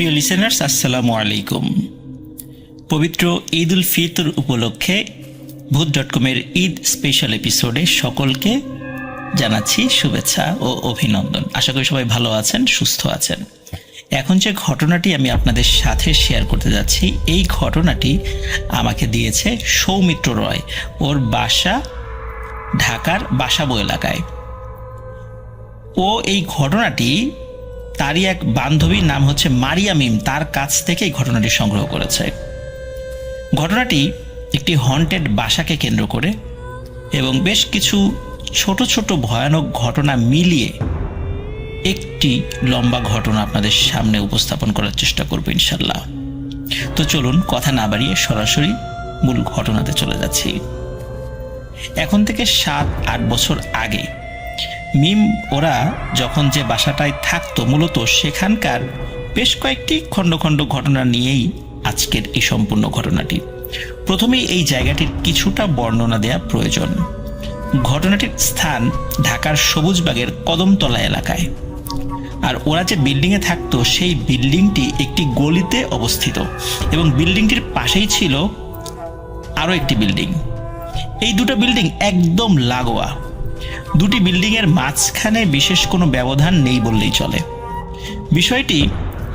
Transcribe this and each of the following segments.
প্রিয় লিসেনার্স, আসসালামু আলাইকুম। পবিত্র ঈদ উল ফিতর উপলক্ষে ভূত.com-এর ঈদ স্পেশাল এপিসোডে সকলকে জানাচ্ছি শুভেচ্ছা ও অভিনন্দন। আশা করি সবাই ভালো আছেন, সুস্থ আছেন। এখন যে ঘটনাটি আমি আপনাদের সাথে শেয়ার করতে যাচ্ছি, এই ঘটনাটি আমাকে দিয়েছে সৌমিত্র রয়। ওর বাসা ঢাকার বাসাবো এলাকায়। ও এই ঘটনাটি তারই এক বান্ধবীর নাম হচ্ছে মারিয়া মিম, তার কাছ থেকে এই ঘটনাটি সংগ্রহ করেছে। ঘটনাটি একটি হন্টেড বাসাকে কেন্দ্র করে এবং বেশ কিছু ছোট ছোট ভয়ানক ঘটনা মিলিয়ে একটি লম্বা ঘটনা আপনাদের সামনে উপস্থাপন করার চেষ্টা করব ইনশাল্লাহ। তো চলুন কথা না বাড়িয়ে সরাসরি মূল ঘটনাতে চলে যাচ্ছি। এখন থেকে 7-8 বছর আগে মিম ওরা যখন যে বাসাটায় থাকতো, মূলত সেখানকার বেশ কয়েকটি খণ্ড খণ্ড ঘটনা নিয়েই আজকের এই সম্পূর্ণ ঘটনাটি। প্রথমেই এই জায়গাটির কিছুটা বর্ণনা দেয়া প্রয়োজন। ঘটনাটির স্থান ঢাকার সবুজবাগের কদমতলা এলাকায়। আর ওরা যে বিল্ডিংয়ে থাকতো সেই বিল্ডিংটি একটি গলিতে অবস্থিত এবং বিল্ডিংটির পাশেই ছিল আরও একটি বিল্ডিং। এই দুটো বিল্ডিং একদম লাগোয়া। দুটি বিল্ডিংয়ের মাঝখানে বিশেষ কোনো ব্যবধান নেই বললেই চলে। বিষয়টি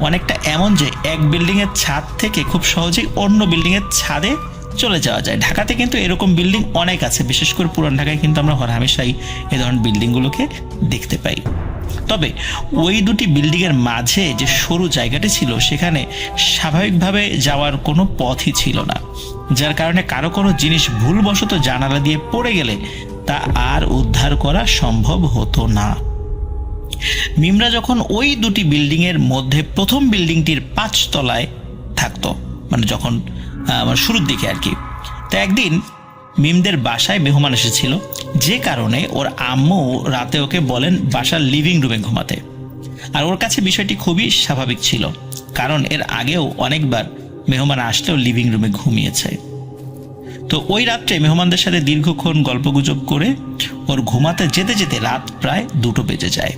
অনেকটা এমন যে এক বিল্ডিংয়ের ছাদ থেকে খুব সহজেই অন্য বিল্ডিংয়ের ছাদে চলে যাওয়া যায়। ঢাকাতে কিন্তু এরকম বিল্ডিং অনেক আছে, বিশেষ করে পুরান ঢাকায় কিন্তু আমরা হরহামেশাই এ ধরনের বিল্ডিংগুলোকে দেখতে পাই। তবে ওই দুটি বিল্ডিংয়ের মাঝে যে সরু জায়গাটি ছিল, সেখানে স্বাভাবিকভাবে যাওয়ার কোনো পথই ছিল না, যার কারণে কারো কোনো জিনিস ভুলবশত জানালা দিয়ে পড়ে গেলে তা আর উদ্ধার করা সম্ভব হতো না। মিমরা যখন ওই দুটি বিল্ডিংয়ের মধ্যে প্রথম বিল্ডিংটির 5 তলায় থাকতো, মানে যখন শুরুর দিকে আর কি, তা একদিন মিমদের বাসায় মেহমান এসেছিল, যে কারণে ওর আম্মু রাতে ওকে বলেন বাসার লিভিং রুমে ঘুমাতে। আর ওর কাছে বিষয়টি খুবই স্বাভাবিক ছিল, কারণ এর আগেও অনেকবার মেহমান আসলেও লিভিং রুমে ঘুমিয়েছে। তো ওই রাত্রে মেহমানদের সাথে দীর্ঘক্ষণ গল্পগুজব করে ওর ঘুমাতে যেতে যেতে রাত প্রায় 2টো বেজে যায়।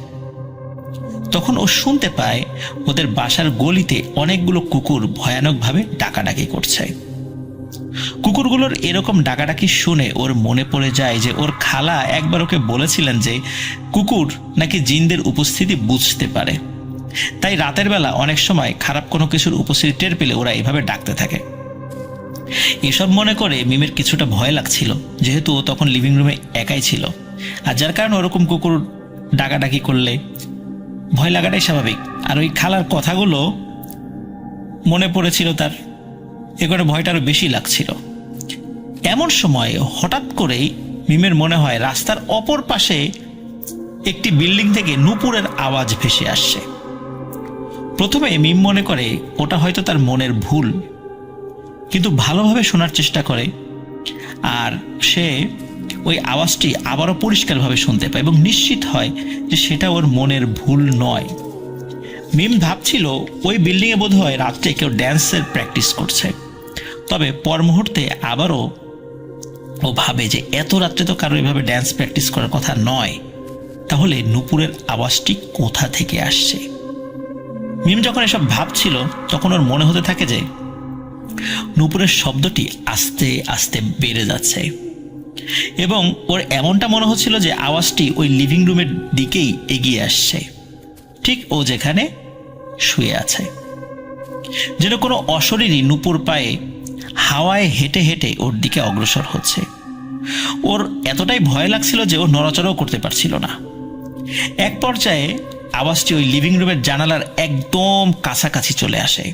তখন ও শুনতে পায় ওদের বাসার গলিতে অনেকগুলো কুকুর ভয়ানকভাবে ডাকাডাকি করছে। কুকুরগুলোর এরকম ডাকাডাকি শুনে ওর মনে পড়ে যায় যে ওর খালা একবার ওকে বলেছিলেন যে কুকুর নাকি জিনদের উপস্থিতি বুঝতে পারে, তাই রাতের বেলা অনেক সময় খারাপ কোনো কিছুর উপস্থিতি টের পেলে ওরা এইভাবে ডাকতে থাকে। এসব মনে করে মিমের কিছুটা ভয় লাগছিল, যেহেতু ও তখন লিভিং রুমে একাই ছিল, আর যার কারণে ওরকম কুকুর ডাকাডাকি করলে ভয় লাগাটাই স্বাভাবিক। আর ওই খালার কথাগুলো মনে পড়েছিল তার, এ করে ভয়টা আরো বেশি লাগছিল। এমন সময় হঠাৎ করেই মিমের মনে হয় রাস্তার অপর পাশে একটি বিল্ডিং থেকে নূপুরের আওয়াজ ভেসে আসছে। প্রথমে মিম মনে করে ওটা হয়তো তার মনের ভুল, কিন্তু ভালোভাবে শোনার চেষ্টা করে আর সে ওই আওয়াজটি আবারও পরিষ্কারভাবে শুনতে পায় এবং নিশ্চিত হয় যে সেটা ওর মনের ভুল নয়। মিম ভাবছিল ওই বিল্ডিংয়ে বোধহয় রাত্রে কেউ ড্যান্সের প্র্যাকটিস করছে। তবে পর মুহূর্তে আবারও ও ভাবে যে এত রাত্রে তো কারো এভাবে ড্যান্স প্র্যাকটিস করার কথা নয়, তাহলে নূপুরের আওয়াজটি কোথা থেকে আসছে। মিম যখন এসব ভাবছিল তখন ওর মনে হতে থাকে যে নূপুরের শব্দটি আস্তে আস্তে বেড়ে যাচ্ছে এবং ওর এমনটা মনে হচ্ছিল যে আওয়াজটি ওই লিভিং রুমের দিকেই এগিয়ে আসছে, ঠিক ও যেখানে শুয়ে আছে। যেন কোনো অশরীরী নূপুর পায়ে হাওয়ায় হেঁটে হেঁটে ওর দিকে অগ্রসর হচ্ছে। ওর এতটাই ভয় লাগছিল যে ও নড়াচড়াও করতে পারছিল না। এক পর্যায়ে আওয়াজটি ওই লিভিং রুমের জানালার একদম কাছাকাছি চলে আসে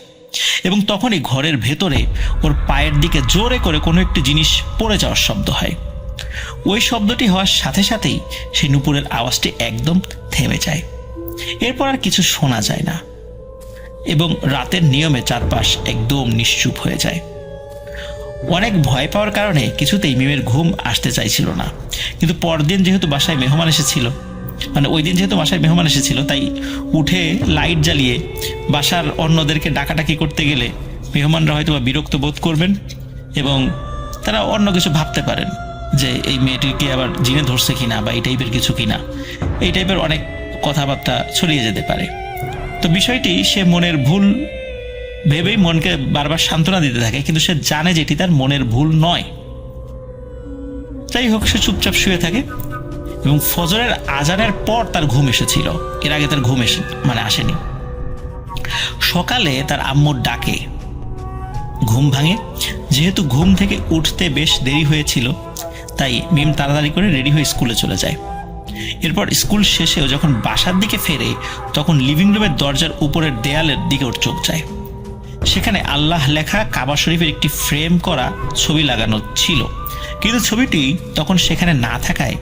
এবং তখনই ঘরের ভেতরে ওর পায়ের দিকে জোরে করে কোনো একটি জিনিস পড়ে যাওয়ার শব্দ হয়। ওই শব্দটি হওয়ার সাথে সাথেই সেই নূপুরের আওয়াজটি একদম থেমে যায়। এরপর আর কিছু শোনা যায় না এবং রাতের নিয়মে চারপাশ একদম নিশ্চুপ হয়ে যায়। অনেক ভয় পাওয়ার কারণে কিছুতেই মিমের ঘুম আসতে চাইছিল না, কিন্তু পরদিন যেহেতু বাসায় মেহমান এসেছিল, তাই উঠে লাইট জ্বালিয়ে বাসার অন্যদেরকে ডাকাডাকি করতে গেলে মেহমানরা হয়তো বিরক্ত বোধ করবেন এবং তারা অন্য কিছু ভাবতে পারেন যে এই মেয়েটিকে আবার জিনে ধরছে কিনা বা এই টাইপের কিছু কিনা, এই টাইপের অনেক কথাবার্তা ছড়িয়ে যেতে পারে। তো বিষয়টি সে মনের ভুল ভেবেই মনকে বারবার সান্ত্বনা দিতে থাকে, কিন্তু সে জানে যে এটি তার মনের ভুল নয়। যাই হোক, সে চুপচাপ শুয়ে থাকে এবং ফজরের আজানের পর তার ঘুম এসেছিল। এর আগে তার ঘুম আসেনি। সকালে তার আম্মুর ডাকে ঘুম ভাঙে। যেহেতু ঘুম থেকে উঠতে বেশ দেরি হয়েছিল, তাই মিম তাড়াতাড়ি করে রেডি হয়ে স্কুলে চলে যায়। এরপর স্কুল শেষেও যখন বাসার দিকে ফেরে, তখন লিভিং রুমের দরজার উপরের দেয়ালের দিকে ওর চোখ যায়। সেখানে আল্লাহ লেখা কাবা শরীফের একটি ফ্রেম করা ছবি লাগানো ছিল, কিন্তু ছবিটি তখন সেখানে না থাকায়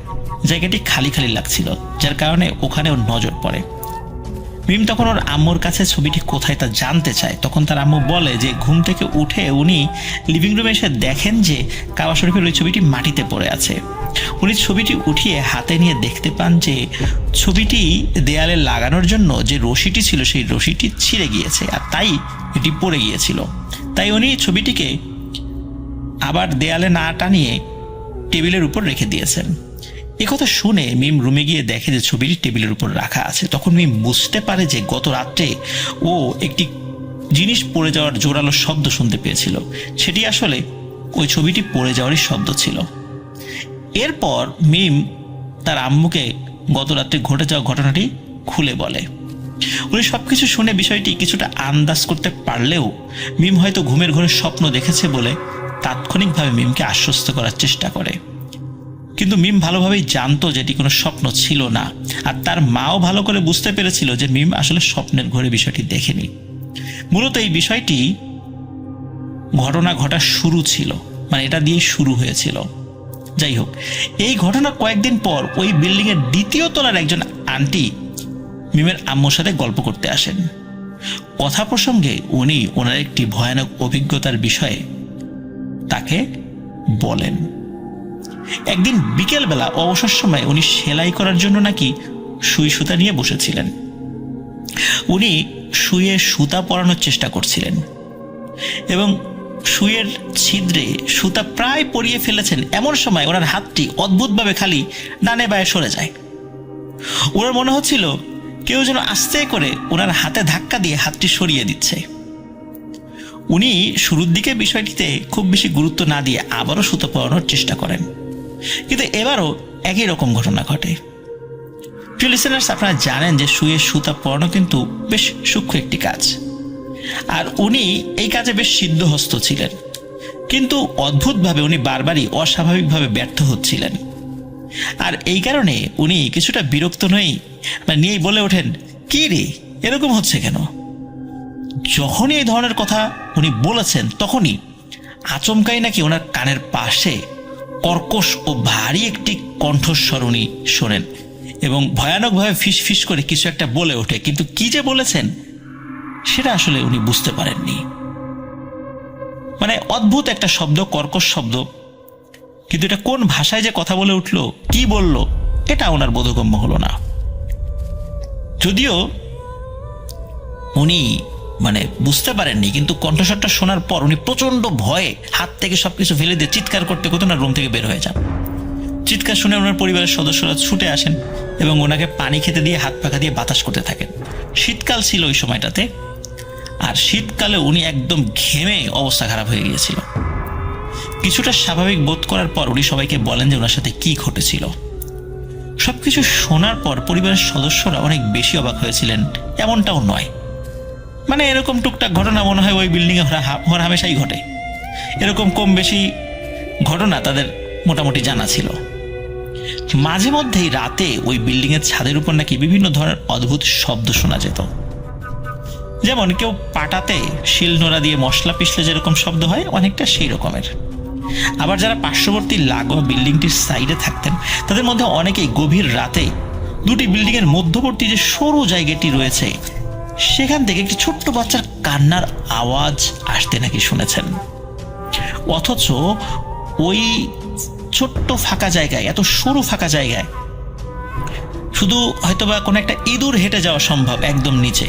জায়গাটি খালি খালি লাগছিল, যার কারণে ওখানে ওর নজর পড়ে। মিম তখন ওর আম্মুর কাছে ছবিটি কোথায় তা জানতে চায়। তখন তার আম্মু বলে যে ঘুম থেকে উঠে উনি লিভিং রুমে এসে দেখেন যে কাবা শরীফের ওই ছবিটি মাটিতে পড়ে আছে। উনি ছবিটি উঠিয়ে হাতে নিয়ে দেখতে পান যে ছবিটি দেয়ালে লাগানোর জন্য যে রশিটি ছিল সেই রশিটি ছিঁড়ে গিয়েছে, আর তাই এটি পড়ে গিয়েছিল। তাই উনি ছবিটিকে আবার দেয়ালে না টানিয়ে টেবিলের উপর রেখে দিয়েছেন। একথা শুনে মিম রুমে গিয়ে দেখে যে ছবিটি টেবিলের উপর রাখা আছে। তখন মিম বুঝতে পারে যে গত রাত্রে ও একটি জিনিস পড়ে যাওয়ার জোরালো শব্দ শুনতে পেয়েছিল। সেটি আসলে ওই ছবিটি পড়ে যাওয়ারই শব্দ ছিল। এরপর মিম তার আম্মুকে গত রাত্রে ঘটে যাওয়া ঘটনাটি খুলে বলে। উনি সবকিছু শুনে বিষয়টি কিছুটা আন্দাজ করতে পারলেও মিম হয়তো ঘুমের ঘরে স্বপ্ন দেখেছে বলে তাৎক্ষণিকভাবে মিমকে আশ্বস্ত করার চেষ্টা করে। কিন্তু মিম ভালোভাবেই জানতো যে এটি কোনো স্বপ্ন ছিল না, আর তার মাও ভালো করে বুঝতে পেরেছিল যে মিম আসলে স্বপ্নের ঘরে বিষয়টি দেখেনি। মূলত এই বিষয়টি ঘটনা ঘটার শুরু ছিল, এটা দিয়েই শুরু হয়েছিল। যাই হোক, এই ঘটনার কয়েকদিন পর ওই বিল্ডিং এর দ্বিতীয় তলার একজন আন্টি মিমের আম্মুর সাথে গল্প করতে আসেন। কথা প্রসঙ্গে উনি ওনার একটি ভয়ানক অভিজ্ঞতার বিষয়ে তাকে বলেন। একদিন বিকেলবেলা অবসর সময় উনি সেলাই করার জন্য নাকি সুই সুতা নিয়ে বসেছিলেন। উনি সুইয়ে সুতা পরানোর চেষ্টা করছিলেন এবং সুইয়ের ছিদ্রে সুতা প্রায় পরিয়ে ফেলেছেন। এমন সময় ওনার হাতটি অদ্ভুতভাবে খালি ডানে বায়ে সরে যায়। ওনার মনে হচ্ছিল কেউ যেন আস্তে করে ওনার হাতে ধাক্কা দিয়ে হাতটি সরিয়ে দিচ্ছে। উনি শুরুর দিকে বিষয়টিতে খুব বেশি গুরুত্ব না দিয়ে আবারও সুতা পরানোর চেষ্টা করেন, কিন্তু এবারও একই রকম ঘটনা ঘটে। প্রিয় লিসেনার্স, আপনারা জানেন যে সুইয়ে সুতা পরানো কিন্তু বেশ সূক্ষ্ম একটি কাজ, আর উনি এই কাজে বেশ সিদ্ধহস্ত ছিলেন। কিন্তু অদ্ভুতভাবে উনি বারবারই অস্বাভাবিকভাবে ব্যর্থ হচ্ছিলেন, আর এই কারণে উনি কিছুটা বিরক্ত নিয়েই বলে ওঠেন, কি রে, এরকম হচ্ছে কেন? যখনই এই ধরনের কথা উনি বলেছেন, তখনই আচমকাই নাকি ওনার কানের পাশে কর্কশ ও ভারী একটি কণ্ঠস্বর উনি শোনেন এবং ভয়ানকভাবে ফিস ফিস করে কিছু একটা বলে ওঠে, কিন্তু কি যে বলেছেন সেটা আসলে উনি বুঝতে পারেননি। অদ্ভুত একটা শব্দ, কর্কশ শব্দ, কিন্তু এটা কোন ভাষায় যে কথা বলে উঠলো, কি বলল, এটা ওনার বোধগম্য হলো না। যদিও উনি বুঝতে পারেননি, কিন্তু কণ্ঠস্বরটা শোনার পর উনি প্রচন্ড ভয়ে হাত থেকে সবকিছু ফেলে দিয়ে চিৎকার করতে করতে ওনার রুম থেকে বের হয়ে যান। চিৎকার শুনে ওনার পরিবারের সদস্যরা ছুটে আসেন এবং ওনাকে পানি খেতে দিয়ে হাত পাখা দিয়ে বাতাস করতে থাকেন। শীতকাল ছিল ওই সময়টাতে, আর শীতকালে উনি একদম ঘেমে অবস্থা খারাপ হয়ে গিয়েছিল। কিছুটা স্বাভাবিক বোধ করার পর উনি সবাইকে বলেন যে ওনার সাথে কি ঘটেছিল। সবকিছু শোনার পর পরিবারের সদস্যরা অনেক বেশি অবাক হয়েছিলেন এমনটাও নয়। এরকম টুকটাক ঘটনা মনে হয় ওই বিল্ডিংয়ে হামেশাই ঘটে, এরকম কম বেশি ঘটনা তাদের মোটামুটি জানা ছিল। মাঝে মধ্যেই রাতে ওই বিল্ডিং এর ছাদের উপর নাকি বিভিন্ন ধরনের অদ্ভুত শব্দ শোনা যেত, যেমন কেউ পাটাতে শিলনোড়া দিয়ে মশলা পিষলে যেরকম শব্দ হয়, অনেকটা সেই রকমের। আবার যারা পার্শ্ববর্তী লাগোয়া বিল্ডিংটির সাইডে থাকতেন, তাদের মধ্যে অনেকেই গভীর রাতে দুটি বিল্ডিং এর মধ্যবর্তী যে সরু জায়গাটি রয়েছে, সেখান থেকে একটি ছোট্ট বাচ্চার কান্নার আওয়াজ আসতে নাকি শুনেছেন। অথচ ওই ছোট্ট ফাঁকা জায়গায়, এত সরু ফাঁকা জায়গায় শুধু হয়তোবা কোনো একটা ইঁদুর হেঁটে যাওয়া সম্ভব একদম নিচে,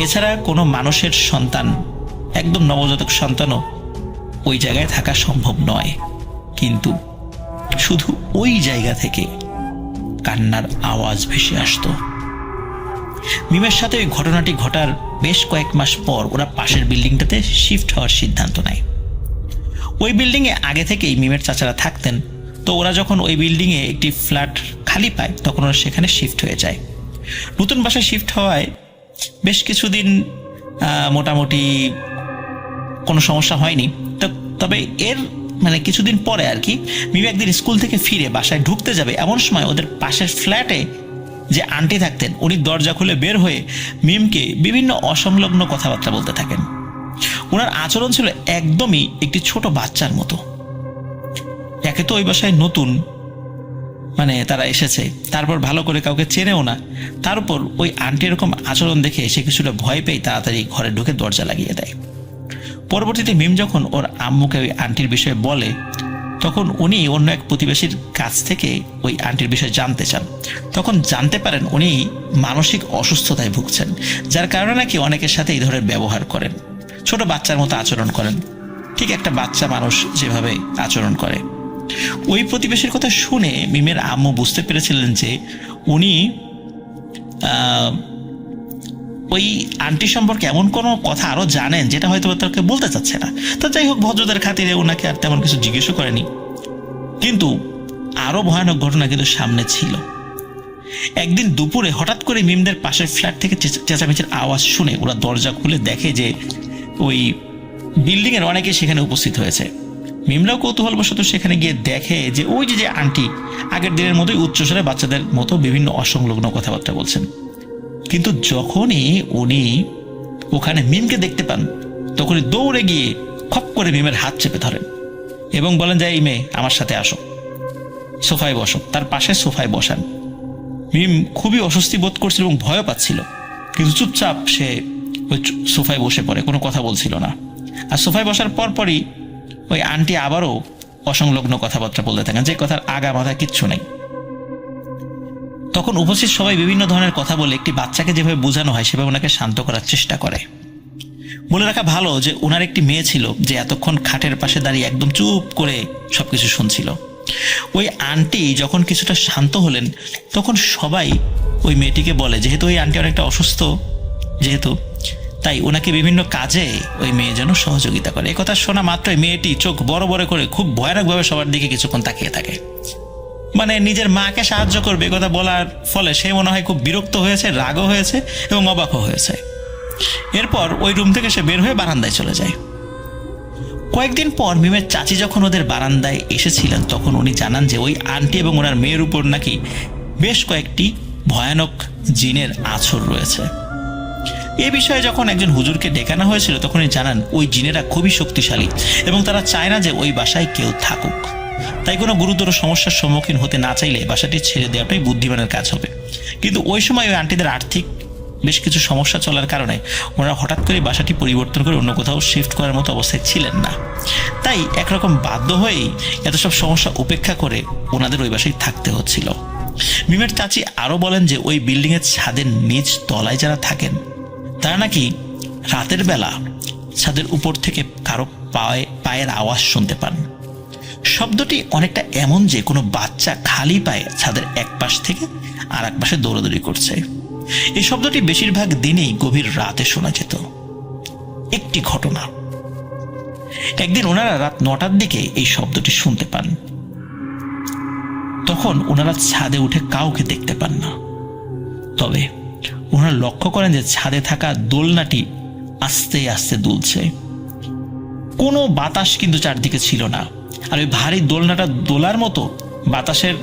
এছাড়া কোনো মানুষের সন্তান, একদম নবজাতক সন্তানও ওই জায়গায় থাকা সম্ভব নয়। কিন্তু শুধু ওই জায়গা থেকে কান্নার আওয়াজ ভেসে আসতো। মিমের সাথে ওই ঘটনাটি ঘটার বেশ কয়েক মাস পর ওরা পাশের বিল্ডিংটাতে শিফট হওয়ার সিদ্ধান্ত নেয়। ওই বিল্ডিংয়ে আগে থেকেই মিমের চাচারা থাকতেন, তো ওরা যখন ওই বিল্ডিংয়ে একটি ফ্ল্যাট খালি পায় তখন ওরা সেখানে শিফট হয়ে যায়। নতুন বাসায় শিফট হওয়ায় বেশ কিছুদিন মোটামুটি কোনো সমস্যা হয়নি। তবে এর কিছুদিন পরে আর কি, মিম একদিন স্কুল থেকে ফিরে বাসায় ঢুকতে যাবে, এমন সময় ওদের পাশের ফ্ল্যাটে যে আন্টি থাকতেন উনি দরজা খুলে বের হয়ে মিমকে বিভিন্ন অসংলগ্ন কথাবার্তা বলতে থাকেন। ওনার আচরণ ছিল একদমই একটি ছোট বাচ্চার মতো। একে তো ওই বাসায় নতুন, তারা এসেছে, তারপর ভালো করে কাউকে চেনেও না, তার উপর ওই আন্টি এরকম আচরণ দেখে সে কিছুটা ভয় পেয়ে তাড়াতাড়ি ঘরে ঢুকে দরজা লাগিয়ে দেয়। পরবর্তীতে মিম যখন ওর আম্মুকে ওই আন্টির বিষয়ে বলে তখন উনি অন্য এক প্রতিবেশীর কাছ থেকে ওই আন্টির বিষয়ে জানতে চান। তখন জানতে পারেন উনি মানসিক অসুস্থতায় ভুগছেন, যার কারণে নাকি অনেকের সাথে এই ধরনের ব্যবহার করেন, ছোট বাচ্চার মতো আচরণ করেন, ঠিক একটা বাচ্চা মানুষ যেভাবে আচরণ করে। ওই প্রতিবেশীর কথা শুনে মিমের আম্মু বুঝতে পেরেছিলেন যে উনি ওই আন্টি সম্পর্কে এমন কোনো কথা আরো জানেন যেটা হয়তো তাকে বলতে চাচ্ছে না। তো যাই হোক, ভদ্রতার খাতিরে ওনাকে আর তেমন কিছু জিজ্ঞেসও করেনি। কিন্তু আরো ভয়ানক ঘটনা কিন্তু সামনে ছিল। একদিন দুপুরে হঠাৎ করে মিমদের পাশের ফ্ল্যাট থেকে চেঁচামেচির আওয়াজ শুনে ওরা দরজা খুলে দেখে যে ওই বিল্ডিং এর অনেকে সেখানে উপস্থিত হয়েছে। মিমরাও কৌতূহলবশত সেখানে গিয়ে দেখে যে ওই যে আন্টি আগের দিনের মতোই উচ্চস্বরে বাচ্চাদের মতো বিভিন্ন অসংলগ্ন কথাবার্তা বলছেন। কিন্তু যখনই উনি ওখানে মিমকে দেখতে পান তখনই দৌড়ে গিয়ে খপ করে মিমের হাত চেপে ধরেন এবং বলেন যে, এই মেয়ে আমার সাথে আসো, সোফায় বসো। তার পাশে সোফায় বসান। মিম খুবই অস্বস্তি বোধ করছিল এবং ভয় পাচ্ছিল, কিন্তু চুপচাপ সে ওই সোফায় বসে পড়ে, কোনো কথা বলছিল না। আর সোফায় বসার পরপরই ওই আন্টি আবারও অসংলগ্ন কথাবার্তা বলতে থাকেন, যে কথার আগা মাথা কিচ্ছু নেই। তখন উপস্থিত সবাই বিভিন্ন ধরনের কথা বলে একটি বাচ্চাকে যেভাবে বোঝানো হয় সেভাবে ওনাকে শান্ত করার চেষ্টা করে। বলে রাখা ভালো যে ওনার একটি মেয়ে ছিল যে এতক্ষণ খাটের পাশে দাঁড়িয়ে একদম চুপ করে সবকিছু শুনছিল। ওই আন্টি যখন কিছুটা শান্ত হলেন তখন সবাই ওই মেয়েটিকে বলে, যেহেতু ওই আন্টি অনেকটা অসুস্থ যেহেতু, তাই ওনাকে বিভিন্ন কাজে ওই মেয়ে যেন সহযোগিতা করে। এই কথা শোনা মাত্রই মেয়েটি চোখ বড় বড় করে খুব ভয়ানকভাবে সবার দিকে কিছুক্ষণ তাকিয়ে থাকে। নিজের মাকে সাহায্য করবে কথা বলার ফলে সে মনে হয় খুব বিরক্ত হয়েছে, রাগও হয়েছে এবং অবাকও হয়েছে। এরপর ওই রুম থেকে সে বের হয়ে বারান্দায় চলে যায়। কয়েকদিন পর মিমের চাচি যখন ওদের বারান্দায় এসেছিলেন তখন উনি জানান যে ওই আন্টি এবং ওনার মেয়ের উপর নাকি বেশ কয়েকটি ভয়ানক জিনের আছর রয়েছে। এই বিষয়ে যখন একজন হুজুরকে ডেকানো হয়েছিল তখন জানান ওই জিনেরা খুবই শক্তিশালী এবং তারা চায় না যে ওই বাসায় কেউ থাকুক। তাই কোনো গুরুতর সমস্যার সম্মুখীন হতে না চাইলে বাসাটি ছেড়ে দেওয়াটাই বুদ্ধিমানের কাজ হবে। কিন্তু ওই সময় ওই আন্টিদের আর্থিক বেশ কিছু সমস্যা চলার কারণে ওনারা হঠাৎ করে বাসাটি পরিবর্তন করে অন্য কোথাও শিফট করার মতো অবস্থায় ছিলেন না। তাই একরকম বাধ্য হয়েই এত সব সমস্যা উপেক্ষা করে ওনাদের ওই বাসায় থাকতে হচ্ছিল। মিমের চাচি আরো বলেন যে ওই বিল্ডিং এর ছাদের নিচ তলায় যারা থাকেন তারা নাকি রাতের বেলা ছাদের উপর থেকে কারো পায়ের আওয়াজ শুনতে পান। শব্দটি অনেকটা এমন যে কোনো বাচ্চা খালি পায়ে ছাদের এক পাশ থেকে আর এক পাশে দৌড়াদৌড়ি করছে। এই শব্দটি বেশিরভাগ দিনেই গভীর রাতে শোনা যেত। একটি ঘটনা, একদিন ওনারা রাত 9টার দিকে এই শব্দটি শুনতে পান। তখন ওনারা ছাদে উঠে কাউকে দেখতে পান না, তবে ওনারা লক্ষ্য করেন যে ছাদে থাকা দোলনাটি আস্তে আস্তে দুলছে। কোনো বাতাস কিন্তু চারদিকে ছিল না, আর ওই ভারী দোলনাটা দোলার মতো বাতাসের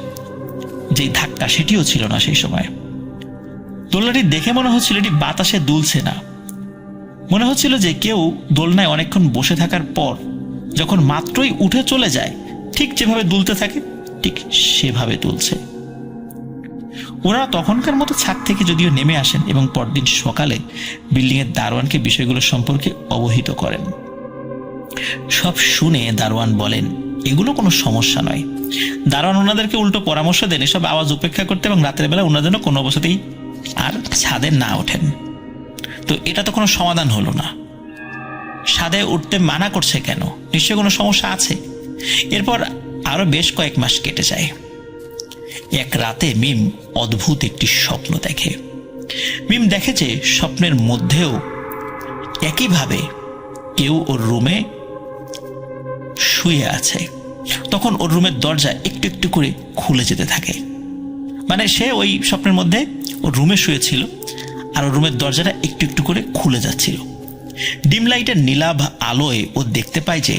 যেই ধাক্কা সেটিও ছিল না সেই সময়। দোলনাটি দেখে মনে হচ্ছিল এটি বাতাসে দুলছে না, মনে হচ্ছিল যে কেউ দোলনায় অনেকক্ষণ বসে থাকার পর যখন মাত্রই উঠে চলে যায় ঠিক যেভাবে দুলতে থাকে ঠিক সেভাবে দুলছে। ওরা তখনকার মতো ছাদ থেকে যদিও নেমে আসেন এবং পরদিন সকালে বিল্ডিং এর দারোয়ানকে বিষয়গুলো সম্পর্কে অবহিত করেন। সব শুনে দারোয়ান বলেন এগুলো কোনো সমস্যা নয়। দারোয়ান ওনাদেরকে উল্টো পরামর্শ দেন এসব আওয়াজ উপেক্ষা করতে এবং রাতের বেলা ওনারা যেন কোনো অবস্থাতেই আর ছাদে না ওঠেন। তো এটা তো কোনো সমাধান হলো না, ছাদে উঠতে মানা করছে কেন, নিশ্চয়ই কোনো সমস্যা আছে। এরপর আরো বেশ কয়েক মাস কেটে যায়। এক রাতে মিম অদ্ভুত একটি স্বপ্ন দেখে। মিম দেখে যে স্বপ্নের মধ্যেও একইভাবে কেউ ওর রুমে শুয়ে আছে। তখন ওর রুমের দরজা একটু একটু করে খুলে যেতে থাকে। মানে সে ওই স্বপ্নের মধ্যে ওর রুমে শুয়েছিল আর ওর রুমের দরজাটা একটু একটু করে খুলে যাচ্ছিল। ডিম লাইটের নীলাভ আলোয় ও দেখতে পায় যে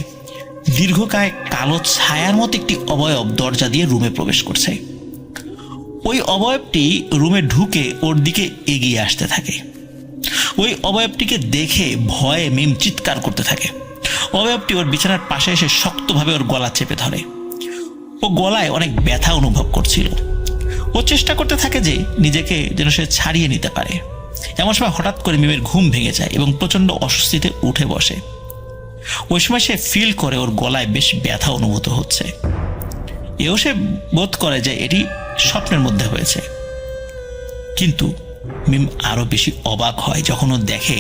দীর্ঘকায় কালো ছায়ার মতো একটি অবয়ব দরজা দিয়ে রুমে প্রবেশ করছে। ওই অবয়বটি রুমে ঢুকে ওর দিকে এগিয়ে আসতে থাকে। ওই অবয়বটিকে দেখে ভয়ে মিম চিৎকার করতে থাকে। অবয়বটি ওর বিছানার পাশে এসে শক্তভাবে ওর গলা চেপে ধরে। ও গলায় অনেক ব্যথা অনুভব করছিল। ও চেষ্টা করতে থাকে যে নিজেকে যেন সে ছাড়িয়ে নিতে পারে। এমন সময় হঠাৎ করে মিমের ঘুম ভেঙে যায় এবং প্রচন্ড অস্বস্তিতে উঠে বসে। ওই সময় সে ফিল করে ওর গলায় বেশ ব্যথা অনুভূত হচ্ছে। এও সে বোধ করে যে এটি স্বপ্নের মধ্যে হয়েছে। কিন্তু মিম আরো বেশি অবাক হয় যখন ও দেখে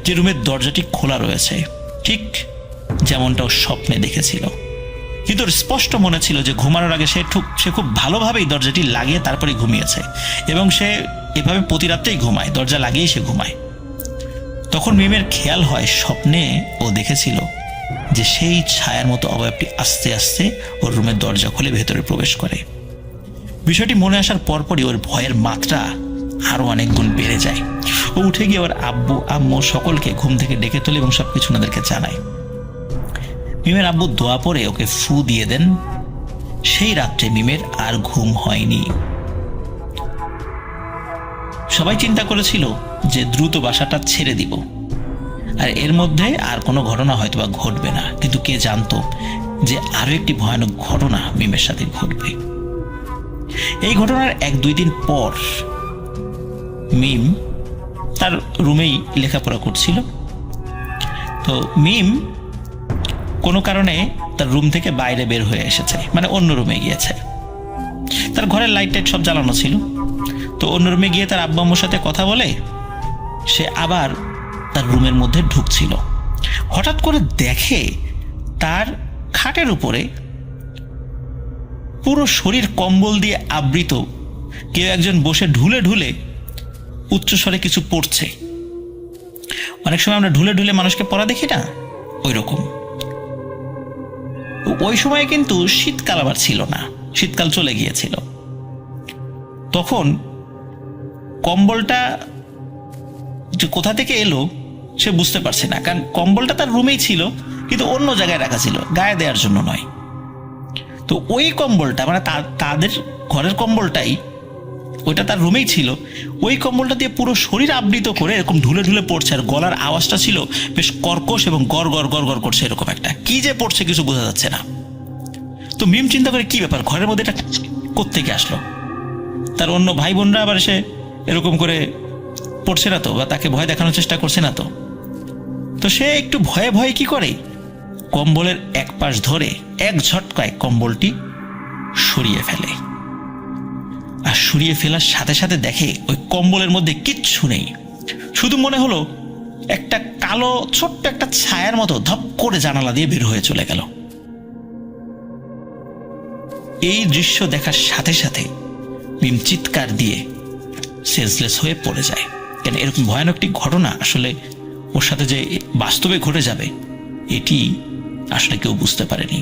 যে রুমের দরজাটি খোলা রয়েছে, ঠিক যেমনটা ও স্বপ্নে দেখেছিল। কিন্তু ওর স্পষ্ট মনে ছিল যে ঘুমানোর আগে সে খুব ভালোভাবেই দরজাটি লাগিয়ে তারপরে ঘুমিয়েছে এবং সে এভাবে প্রতি রাতেই ঘুমায়, দরজা লাগিয়েই সে ঘুমায়। তখন মিমের খেয়াল হয় স্বপ্নে ও দেখেছিল যে সেই ছায়ার মতো অবয়বটি আস্তে আস্তে ওর রুমের দরজা খুলে ভেতরে প্রবেশ করে। বিষয়টি মনে আসার পরপরই ওর ভয়ের মাত্রা আরো অনেক গুণ বেড়ে যায়। ও উঠে গিয়ে ওর আব্বু আম্মু সকলকে ঘুম থেকে ডেকে তোলে এবং সবকিছু ওনাদেরকে জানায়। মিমের আব্বু দোয়া পরে ওকে ফু দিয়ে দেন। সেই রাত্রে মিমের আর ঘুম হয়নি। সবাই চিন্তা করেছিল যে দ্রুত বাসাটা ছেড়ে দিব আর এর মধ্যে আর কোনো ঘটনা হয়তো বা ঘটবে না, কিন্তু কে জানতো যে আরো একটি ভয়ানক ঘটনা মিমের সাথে ঘটবে। এই ঘটনার 1-2 দিন পর মিম তার রুমেই লেখাপড়া করছিল। তো মিম কোনো কারণে তার রুম থেকে বাইরে বের হয়ে এসেছে, মানে অন্য রুমে গিয়েছে। তার ঘরের লাইট টাইট সব জ্বালানো ছিল। তো অন্য রুমে গিয়ে তার আব্বু আম্মুর সাথে কথা বলে সে আবার তার রুমের মধ্যে ঢুকছিল। হঠাৎ করে দেখে তার খাটের উপরে পুরো শরীর কম্বল দিয়ে আবৃত কেউ একজন বসে ঢুলে ঢুলে উচ্চস্বরে কিছু পড়ছে। অনেক সময় আমরা ঢুলে ঢুলে মানুষকে পড়া দেখি না, ওই রকম। ওই সময় কিন্তু শীতকাল আবার ছিল না, শীতকাল চলে গিয়েছিল। তখন কম্বলটা যে কোথা থেকে এলো সে বুঝতে পারছে না, কারণ কম্বলটা তার রুমেই ছিল কিন্তু অন্য জায়গায় রাখা ছিল, গায়ে দেওয়ার জন্য নয়। তো ওই কম্বলটা মানে তাদের ঘরের কম্বলটাই, ওইটা তার রুমেই ছিল, ওই কম্বলটা দিয়ে পুরো শরীর আবৃত করে এরকম ঢুলে ঢুলে পড়ছে। আর গলার আওয়াজটা ছিল বেশ কর্কশ এবং গড় গড় গড় গড় করছে, এরকম একটা কি যে পড়ছে কিছু বোঝা যাচ্ছে না। তো মিম চিন্তা করে কি ব্যাপার, ঘরের মধ্যে এটা কোত্থেকে আসলো। তার অন্য ভাই বোনরা আবার এসে এরকম করে পড়ছে না তো, বা তাকে ভয় দেখানোর চেষ্টা করছে না তো। তো সে একটু ভয়ে ভয়ে কি করে, কম্বলের এক পাশ ধরে এক ঝটকায় কম্বলটি সরিয়ে ফেলে। আর সরিয়ে ফেলার সাথে সাথে দেখে ওই কম্বলের মধ্যে কিচ্ছু নেই, শুধু মনে হলো একটা কালো ছোট্ট একটা ছায়ার মতো ধপ করে জানালা দিয়ে বের হয়ে চলে গেল। এই দৃশ্য দেখার সাথে সাথে মিম চিৎকার দিয়ে সেন্সলেস হয়ে পড়ে যায়। কেন এরকম ভয়ানক একটি ঘটনা আসলে ওর সাথে যে বাস্তবে ঘটে যাবে এটি আসলে কেউ বুঝতে পারেনি।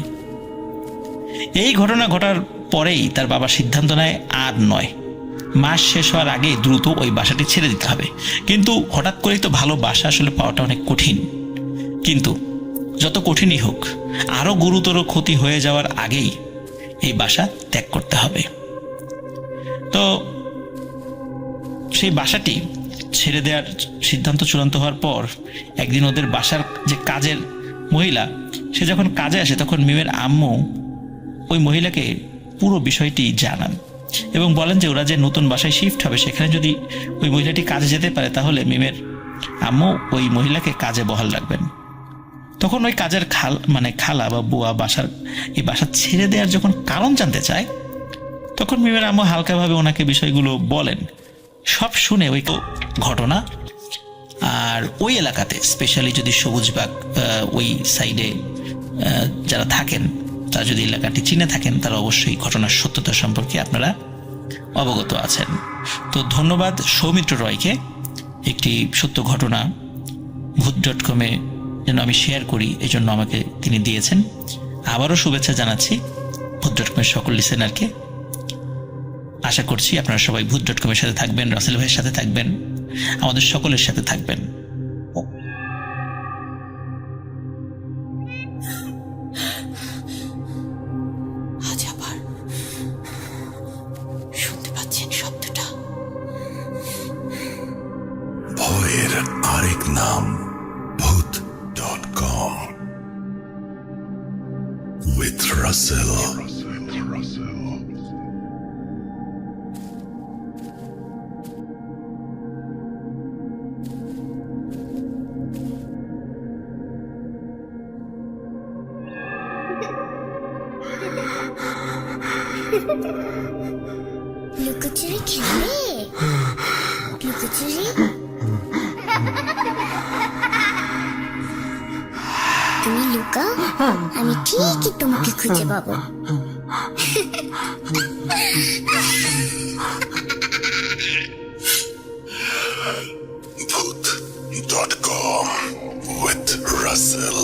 এই ঘটনা ঘটার পরেই তার বাবা সিদ্ধান্ত নেয় আর নয়, মাস শেষ হওয়ার আগে দ্রুত ওই বাসাটি ছেড়ে দিতে হবে। কিন্তু হঠাৎ করেই তো ভালো বাসা আসলে পাওয়াটা অনেক কঠিন। কিন্তু যত কঠিনই হোক, আরো গুরুতর ক্ষতি হয়ে যাওয়ার আগেই এই বাসা ত্যাগ করতে হবে। তো সেই বাসাটি ছেড়ে দেওয়ার সিদ্ধান্ত চূড়ান্ত হওয়ার পর একদিন ওদের বাসার যে কাজের মহিলা, সে যখন কাজে আসে তখন মিমের আম্মু ওই মহিলাকে পুরো বিষয়টি জানান এবং বলেন যে ওরা যে নতুন বাসায় শিফট হবে সেখানে যদি ওই মহিলাটি কাজে যেতে পারে তাহলে মিমের আম্মু ওই মহিলাকে কাজে বহাল রাখবেন। তখন ওই কাজের খালা বা বুয়া এই বাসা ছেড়ে দেওয়ার যখন কারণ জানতে চায় তখন মিমের আম্মু হালকাভাবে ওনাকে বিষয়গুলো বলেন। সব শুনে ওই ঘটনা আর ওই এলাকাতে স্পেশালি যদি সবুজবাগ ওই সাইডে যারা থাকেন তারা যদি এলাকাটি চিনে থাকেন তারা অবশ্যই ঘটনার সত্যতা সম্পর্কে আপনারা অবগত আছেন। তো ধন্যবাদ সৌমিত্র রয়কে একটি সত্য ঘটনা ভূত.com-এ যেন আমি শেয়ার করি এই জন্য আমাকে তিনি দিয়েছেন। আবারও শুভেচ্ছা জানাচ্ছি ভূত.com-এর সকল লিসেনারকে। আশা করছি আপনারা সবাই ভূত.com-এর সাথে থাকবেন, রাসেল ভাইয়ের সাথে থাকবেন, আমাদের সকলের সাথে থাকবেন। আজ আবার শুনতে পাচ্ছেন শব্দটা? ভয়ের আরেক নাম ভূত.com with Russell. লুকোচুরি খেলবে? লুকোচুরি? তুমি লুকাও, আমি ঠিকই তোমাকে খুঁজে পাবো। Voot.com with Russell.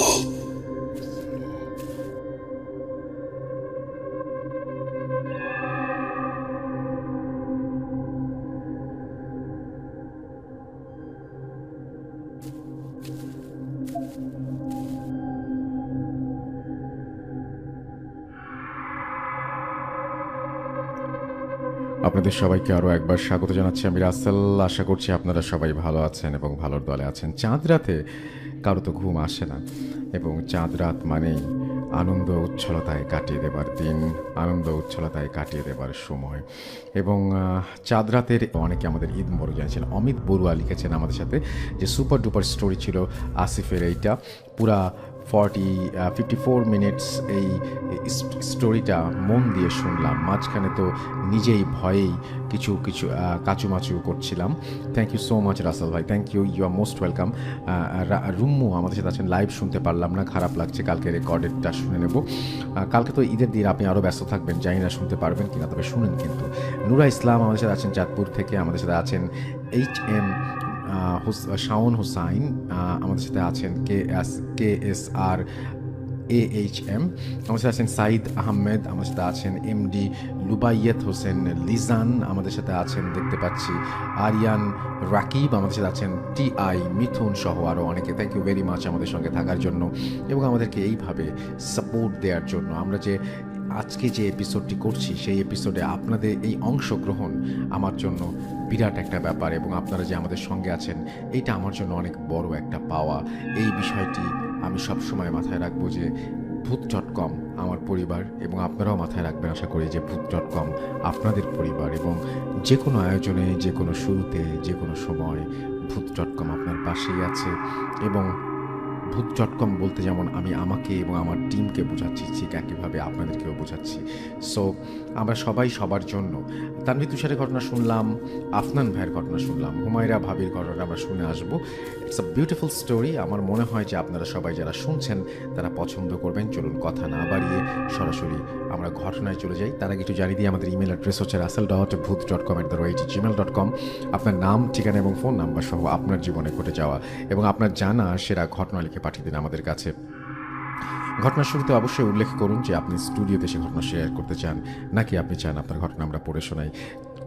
আপনাদের সবাইকে আরও একবার স্বাগত জানাচ্ছি। আমি রাসেল। আশা করছি আপনারা সবাই ভালো আছেন এবং ভালোর দলে আছেন। চাঁদ রাতে কারো তো ঘুম আসে না, এবং চাঁদ রাত মানেই আনন্দ উচ্ছলতায় কাটিয়ে দেবার দিন, আনন্দ উচ্ছলতায় কাটিয়ে দেবার সময়। এবং চাঁদ রাতের অনেকে আমাদের ঈদ মোবারক জানিয়েছেন। অমিত বড়ুয়া লিখেছেন আমাদের সাথে যে সুপার ডুপার স্টোরি ছিল আসিফের এইটা, পুরা 54 মিনিটস এই স্টোরিটা মন দিয়ে শুনলাম, মাঝখানে তো নিজেই ভয়েই কিছু কাচুমাচু করছিলাম। Thank you so much Russell ভাই, thank you, you are most welcome. Rummu আমাদের সাথে আছেন। লাইভ শুনতে পারলাম না, খারাপ লাগছে, কালকে রেকর্ডেডটা শুনে নেব। কালকে তো ঈদের দিন, আপনি আরও ব্যস্ত থাকবেন, জানি না শুনতে পারবেন কিনা, তবে শুনেন কিন্তু। নুরা ইসলাম আমাদের সাথে আছেন চাঁদপুর থেকে, আমাদের সাথে আছেন HM শাওন হুসাইন, আমাদের সাথে আছেন KSR AHM, আমাদের সাথে আছেন সাইদ আহমেদ, আমাদের সাথে আছেন MD লুবাইয়েত হোসেন লিজান, আমাদের সাথে আছেন দেখতে পাচ্ছি আরিয়ান রাকিব, আমাদের সাথে আছেন TI মিথুন সহ আরও অনেকে। থ্যাংক ইউ ভেরি মাচ আমাদের সঙ্গে থাকার জন্য এবং আমাদেরকে এইভাবে সাপোর্ট দেওয়ার জন্য। আমরা যে আজকে যে এপিসোডটি করছি সেই এপিসোডে আপনাদের এই অংশগ্রহণ আমার জন্য বিরাট একটা ব্যাপার, এবং আপনারা যে আমাদের সঙ্গে আছেন এইটা আমার জন্য অনেক বড় একটা পাওয়া। এই বিষয়টি আমি সবসময় মাথায় রাখবো যে ভূত.com আমার পরিবার, এবং আপনারাও মাথায় রাখবেন আশা করি যে ভূত.com আপনাদের পরিবার, এবং যে কোনো আয়োজনে, যে কোনো শুরুতে, যে কোনো সময় ভূত.com আপনার পাশেই আছে। এবং ভূত.com বলতে যেমন আমি আমাকে এবং আমার টিমকে বোঝাচ্ছি, ঠিক একইভাবে আপনাদেরকেও বোঝাচ্ছি। সো আমরা সবাই সবার জন্য। তানভীর তুষারের ঘটনা শুনলাম, আফনান ভাইয়ের ঘটনা শুনলাম, হুমায়রা ভাবির ঘটনা আমরা শুনে আসবো। It's a beautiful story. আমার মনে হয় যে আপনারা সবাই যারা শুনছেন তারা পছন্দ করবেন। চলুন কথা না বাড়িয়ে সরাসরি আমরা ঘটনায় চলে যাই। তার আগে একটু জানিয়ে দিই, আমাদের ইমেল অ্যাড্রেস হচ্ছে russell.voot.com@gmail.com। আপনার নাম, ঠিকানা এবং ফোন নাম্বার সহ আপনার জীবনে ঘটে যাওয়া এবং আপনার জানা সেরা ঘটনা লিখে পাঠিয়ে দিন আমাদের কাছে। ঘটনার শুরুতে অবশ্যই উল্লেখ করুন যে আপনি স্টুডিওতে সে ঘটনা শেয়ার করতে চান, নাকি আপনি চান আপনার ঘটনা আমরা পড়ে শোনাই।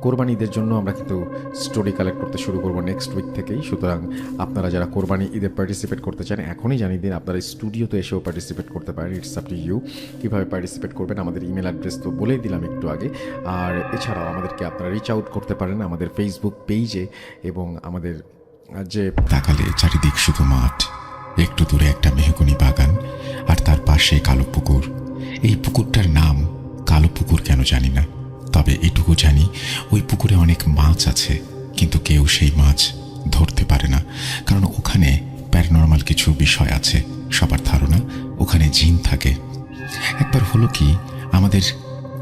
কোরবানি ঈদের জন্য আমরা কিন্তু স্টোরি কালেক্ট করতে শুরু করবো নেক্সট উইক থেকেই। সুতরাং আপনারা যারা কোরবানি ঈদে পার্টিসিপেট করতে চান এখনই জানিয়ে দিন, আপনারা স্টুডিওতে এসেও পার্টিসিপেট করতে পারেন। ইটস আপ টু ইউ কীভাবে পার্টিসিপেট করবেন। আমাদের ইমেল অ্যাড্রেস তো বলেই দিলাম একটু আগে। আর এছাড়াও আমাদেরকে আপনারা রিচ আউট করতে পারেন আমাদের ফেসবুক পেজে, এবং আমাদের যে তাকালে চারিদিক শুধু মাঠ, একটু দূরে একটা মেহগনি বাগান, আর তার পাশে কালো পুকুর। এই পুকুরটার নাম কালো পুকুর কেন জানি না, তবে এটুকু জানি ওই পুকুরে অনেক মাছ আছে, কিন্তু কেউ সেই মাছ ধরতে পারে না, কারণ ওখানে প্যারানরমাল কিছু বিষয় আছে। সবার ধারণা ওখানে জিন থাকে। একবার হলো কি, আমাদের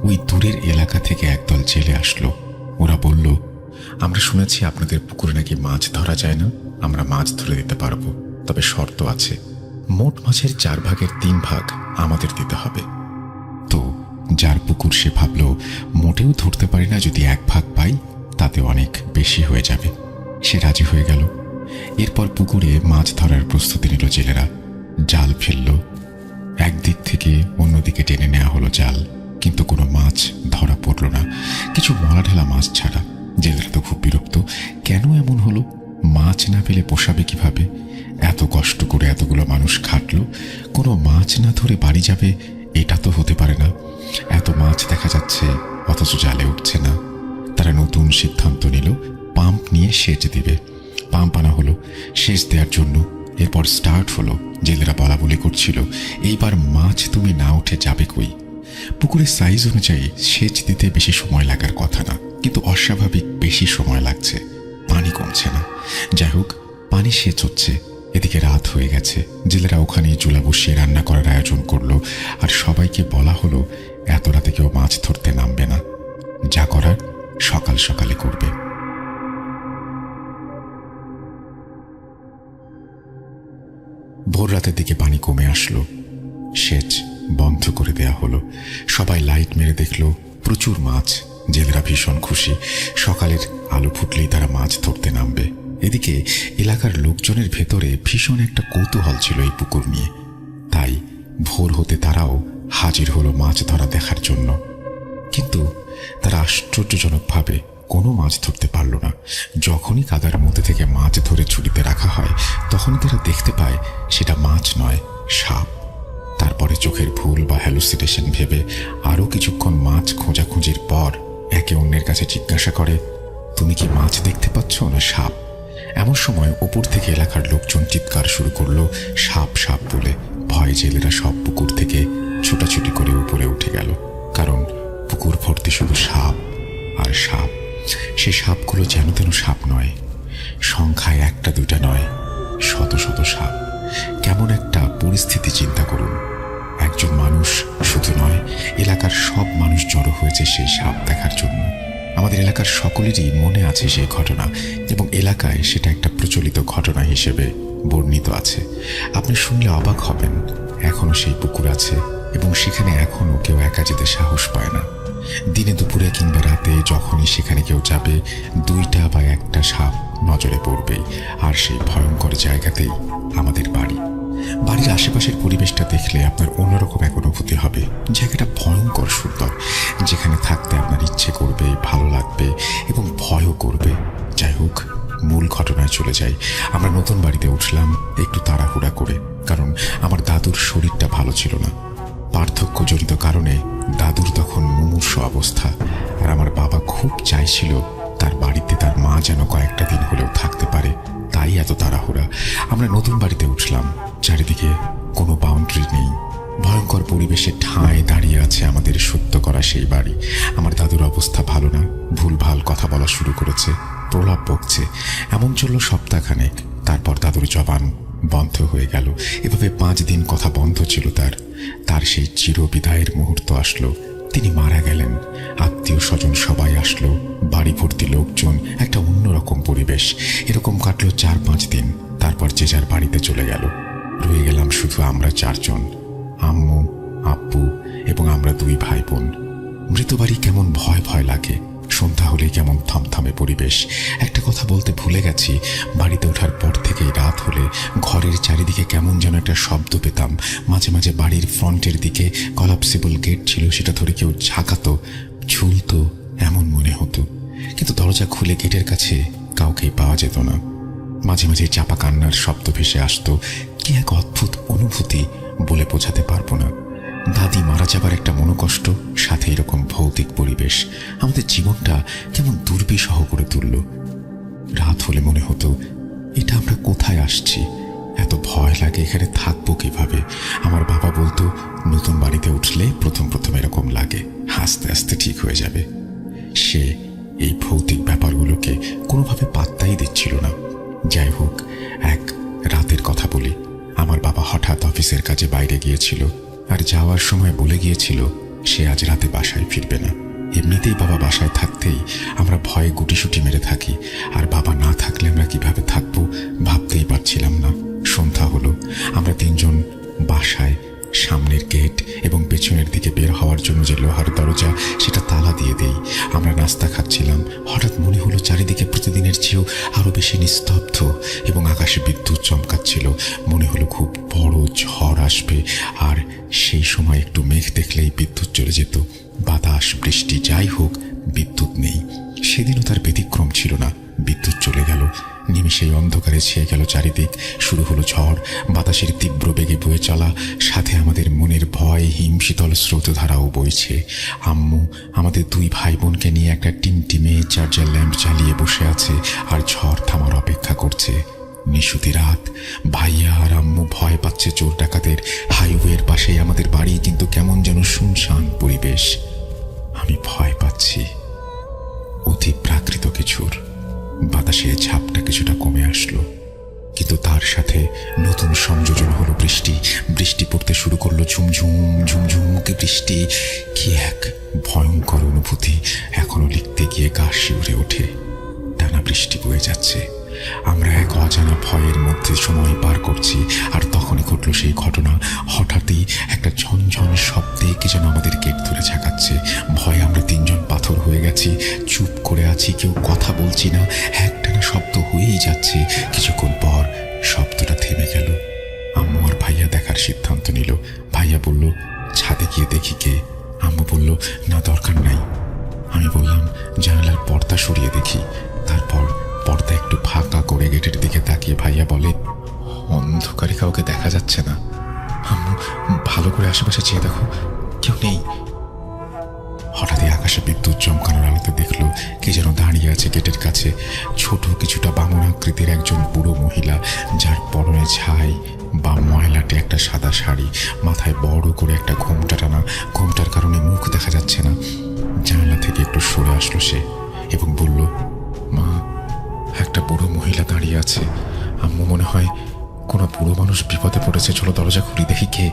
ওই দূরের এলাকা থেকে একদল জেলে আসলো। ওরা বলল, আমরা শুনেছি আপনাদের পুকুরে নাকি মাছ ধরা যায় না, আমরা মাছ ধরে দিতে পারবো, তবে শর্ত আছে, মোট মাছের 4 ভাগের 3 ভাগ আমাদের দিতে হবে। তো যার পুকুর সে ভাবল মোটেও ধরতে পারি না, যদি 1 ভাগ পাই তাতে অনেক বেশি হয়ে যাবে। সে রাজি হয়ে গেল। এরপর পুকুরে মাছ ধরার প্রস্তুতি নিল জেলেরা। জাল ফেলল। একদিক থেকে অন্যদিকে টেনে নেওয়া হলো জাল, কিন্তু কোনো মাছ ধরা পড়ল না, কিছু মরা ঢালা মাছ ছাড়া। জেলেরা তো খুব বিরক্ত, কেন এমন হলো? মাছ না পেলে পোষাবে কিভাবে? এত কষ্ট করে এতগুলো মানুষ খাটলো, কোনো মাছ না ধরে বাড়ি যাবে, এটা তো হতে পারে না। এত মাছ দেখা যাচ্ছে অথচ জালে উঠছে না। তারা নতুন সিদ্ধান্ত নিল, পাম্প নিয়ে সেচ দিবে। পাম্প আনা হলো সেচ দেওয়ার জন্য। এরপর স্টার্ট হলো। জেলেরা বলা বলি করছিল, এইবার মাছ তুমি না উঠে যাবে কই? পুকুরের সাইজ অনুযায়ী সেচ দিতে বেশি সময় লাগার কথা না, কিন্তু অস্বাভাবিক বেশি সময় লাগছে। পানি কমছে না। যাই হোক, পানি সেচ হচ্ছে। এদিকে রাত হয়ে গেছে। জেলেরা ওখানে চুলা বসিয়ে রান্না করার আয়োজন করলো। আর সবাইকে বলা হলো, এত রাতে কেউ মাছ ধরতে নামবে না, যা করার সকাল সকালে করবে। ভোর রাতের দিকে পানি কমে আসলো। সেচ বন্ধ করে দেয়া হলো। সবাই লাইট মেরে দেখলো প্রচুর মাছ। জেলেরা ভীষণ খুশি। সকালের আলো ফুটলেই তারা মাছ ধরতে নামবে। এদিকে এলাকার লোকজনের ভেতরে ভীষণ একটা কৌতূহল ছিল এই পুকুর নিয়ে। তাই ভোর হতে তারাও হাজির হলো মাছ ধরা দেখার জন্য। কিন্তু তারা আশ্চর্যজনকভাবে কোনো মাছ ধরতে পারল না। যখনই কাদার মধ্যে থেকে মাছ ধরে ঝুড়িতে রাখা হয়, তখনই তারা দেখতে পায় সেটা মাছ নয়, সাপ। তারপরে চোখের ভুল বা হ্যালুসিনেশন ভেবে আরও কিছুক্ষণ মাছ খোঁজাখুঁজির পর একে অন্যের কাছে জিজ্ঞাসা করে, তুমি কি মাছ দেখতে পাচ্ছ না সাপ? এমন সময় ওপর থেকে এলাকার লোকজন চিৎকার শুরু করলো, সাপ সাপ বলে। ভয়ে জেলেরা সব পুকুর থেকে ছোটাছুটি করে উপরে উঠে গেল, কারণ পুকুর ভর্তি শুধু সাপ আর সাপ। সে সাপগুলো যেন তেন সাপ নয়, সংখ্যায় 1-2টা নয়, শত শত সাপ। কেমন একটা পরিস্থিতি চিন্তা করুন। একজন মানুষ শুধু নয়, এলাকার সব মানুষ জড়ো হয়েছে সেই সাপ দেখার জন্য। আমাদের এলাকার সকলেরই মনে আছে সেই ঘটনা, এবং এলাকায় সেটা একটা প্রচলিত ঘটনা হিসেবে বর্ণিত আছে। আপনি শুনলে অবাক হবেন, এখনো সেই পুকুর আছে এবং সেখানে এখনো কেউ একা যেতে সাহস পায় না। দিনে দুপুরে কিংবা রাতে যখনই সেখানে কেউ যাবে, 2টা বা 1টা সাপ নজরে পড়বেই। আর সেই ভয়ঙ্কর জায়গাতেই আমাদের বাড়ি। বাড়ির আশেপাশের পরিবেশটা দেখলে আপনার অন্যরকম এক অনুভূতি হবে। জায়গাটা ভয়ঙ্কর সুন্দর, যেখানে থাকতে আপনার ইচ্ছে করবে, ভালো লাগবে এবং ভয়ও করবে। যাই হোক, মূল ঘটনায় চলে যাই। আমরা নতুন বাড়িতে উঠলাম একটু তাড়াহুড়া করে, কারণ আমার দাদুর শরীরটা ভালো ছিল না। পার্থক্যজনিত কারণে দাদুর তখন মুমূর্ষ অবস্থা। আর আমার বাবা খুব চাইছিল তার বাড়িতে তার মা যেন কয়েকটা দিন হলেও থাকতে পারে, তাই এত তাড়াহুড়া। আমরা নতুন বাড়িতে উঠলাম। চারিদিকে কোনো বাউন্ডারি নেই। ভয়ঙ্কর পরিবেশে ঠাঁই দাঁড়িয়ে আছে আমাদের সত্য করা সেই বাড়ি। আমার দাদুর অবস্থা ভালো না, ভুলভাল কথা বলা শুরু করেছে, প্রলাপ বকছে। এমন চলল সপ্তাহখানেক। তারপর দাদুর জবান বন্ধ হয়ে গেল। এভাবে 5 দিন কথা বন্ধ ছিল তার সেই চিরবিদায়ের মুহূর্ত আসলো। তিনি মারা গেলেন। আত্মীয় স্বজন সবাই আসলো, বাড়ি ভর্তি লোকজন, একটা অন্যরকম পরিবেশ। এরকম কাটলো 4-5 দিন। তারপর যে যার বাড়িতে চলে গেল। রয়ে গেলাম শুধু আমরা 4 জন, আম্মু, আব্বু এবং আমরা 2 ভাই বোন। মৃত বাড়ি কেমন ভয় ভয় লাগে। সন্ধ্যা হলেই কেমন থমথমে পরিবেশ। একটা কথা বলতে ভুলে গেছি, বাড়িতে ওঠার পর থেকেই রাত হলে ঘরের চারিদিকে কেমন যেন একটা শব্দ পেতাম। মাঝে মাঝে বাড়ির ফ্রন্টের দিকে কলাপসিবল গেট ছিল, সেটা ধরে কেউ ঝাঁকাতো, ঝুলতো এমন মনে হতো। কিন্তু দরজা খুলে গেটের কাছে কাউকেই পাওয়া যেত না। মাঝে মাঝে চাপা কান্নার শব্দ ভেসে আসতো। কি এক অদ্ভুত অনুভূতি, বলে বোঝাতে পারবো না। দাদি মারা যাবার একটা মনোকষ্ট, সাথে এরকম ভৌতিক পরিবেশ আমাদের জীবনটা কেমন দুর্বিষহ করে তুলল। রাত হলে মনে হতো, এটা আমরা কোথায় আসছি? এত ভয় লাগে, এখানে থাকবো কিভাবে? আমার বাবা বলতো, নতুন বাড়িতে উঠলে প্রথম এরকম লাগে, আস্তে আস্তে ঠিক হয়ে যাবে। সে এই ভৌতিক ব্যাপারগুলোকে কোনোভাবে পাত্তাই দিচ্ছিল না। যাই হোক, এক রাতের কথা বলি। আমার বাবা হঠাৎ অফিসের কাজে বাইরে গিয়েছিল, আর যাওয়ার সময় বলে গিয়েছিল সে আজ রাতে বাসায় ফিরবে না। এমনিতেই বাবা বাসায় থাকতেই আমরা ভয়ে গুটিসুটি মেরে থাকি, আর বাবা না থাকলে আমরা কিভাবে থাকবো ভাবতেই পারছিলাম না। সন্ধ্যা হলো, আমরা 3 জন বাসায় সামনের গেট এবং পেছনের দিকে বের হওয়ার জন্য যে লোহার দরজা, সেটা তালা দিয়ে দেই। আমরা নাস্তা খাচ্ছিলাম, হঠাৎ মনে হলো চারিদিকে প্রতিদিনের চেয়েও আরো বেশি নিস্তব্ধ এবং আকাশে বিদ্যুৎ চমকাচ্ছিল। মনে হলো খুব বড় ঝড় আসবে, আর সেই সময় একটু মেঘ দেখলেই বিদ্যুৎ চলে যেত। বাতাস, বৃষ্টি যাই হোক, বিদ্যুৎ নেই। সেদিনও তার ব্যতিক্রম ছিল না, বিদ্যুৎ চলে গেল। নিমেষেই অন্ধকারে ছেয়ে গেল চারিদিক। শুরু হলো ঝড়, বাতাসের তীব্র বেগে বয়ে চলা, সাথে আমাদের মনের ভয় হিমশীতল স্রোতধারাও বইছে। আম্মু আমাদের দুই ভাই বোনকে নিয়ে একটা টিমটিমে চার্জার ল্যাম্প জ্বালিয়ে বসে আছে আর ঝড় থামার অপেক্ষা করছে। নিশুতি রাত, ভাইয়া আর আম্মু ভয় পাচ্ছে চোর ডাকাতের। হাইওয়ের পাশেই আমাদের বাড়ি, কিন্তু কেমন যেন শুনশান পরিবেশ। আমি ভয় পাচ্ছি অতি প্রাকৃত কিছুর। বাতাসে ঝাপটা কিছুটা কমে আসলো, কিন্তু তার সাথে নতুন সংযোজন হলো বৃষ্টি। বৃষ্টি পড়তে শুরু করলো, ঝুমঝুম ঝুমঝুমকে বৃষ্টি। কি এক ভয়ঙ্কর অনুভূতি! এখনো লিখতে গিয়ে গা শিউরে ওঠে। টানা বৃষ্টি বয়ে যাচ্ছে, আমরা এক অজানা ভয়ের মধ্যে সময় পার করছি। আর তখনই ঘটল সেই ঘটনা। হঠাৎই একটা ঝনঝন শব্দে কি যেন আমাদের গেট ধরে ঝাঁকাচ্ছে। ভয়ে আমরা তিনজন পাথর হয়ে গেছি, চুপ করে আছি, কেউ কথা বলছি না। একটানা শব্দ হয়েই যাচ্ছে। কিছুক্ষণ পর শব্দটা থেমে গেল। আম্মু আর ভাইয়া দেখার সিদ্ধান্ত নিল। ভাইয়া বলল, ছাদে গিয়ে দেখি কে। আম্মু বলল, না দরকার নাই। আমি বললাম, জানালার পর্দা সরিয়ে দেখি। তারপর পর্দা একটু ফাঁকা করে গেটের দিকে তাকিয়ে ভাইয়া বলে, অন্ধকারে কাউকে দেখা যাচ্ছে না। আম্মু, ভালো করে আশেপাশে চেয়ে দেখো, কেউ নেই। হঠাৎই আকাশে বিদ্যুৎ চমকানোর আলোতে দেখলো কে যেন দাঁড়িয়ে আছে গেটের কাছে। ছোট, কিছুটা বামন আকৃতির একজন বুড়ো মহিলা, যার পরনে ছাই বা ময়লাটে একটা সাদা শাড়ি, মাথায় বড় করে একটা ঘোমটা টানা। ঘোমটার কারণে মুখ দেখা যাচ্ছে না। জানালা থেকে একটু সরে আসলো সে এবং বলল, মা, একটা বুড়ো মহিলা দাঁড়িয়ে আছে। আম্মু, মনে হয় কোনো বুড়ো মানুষ বিপদে পড়েছে, চলো দরজা খুলি দেখি কে।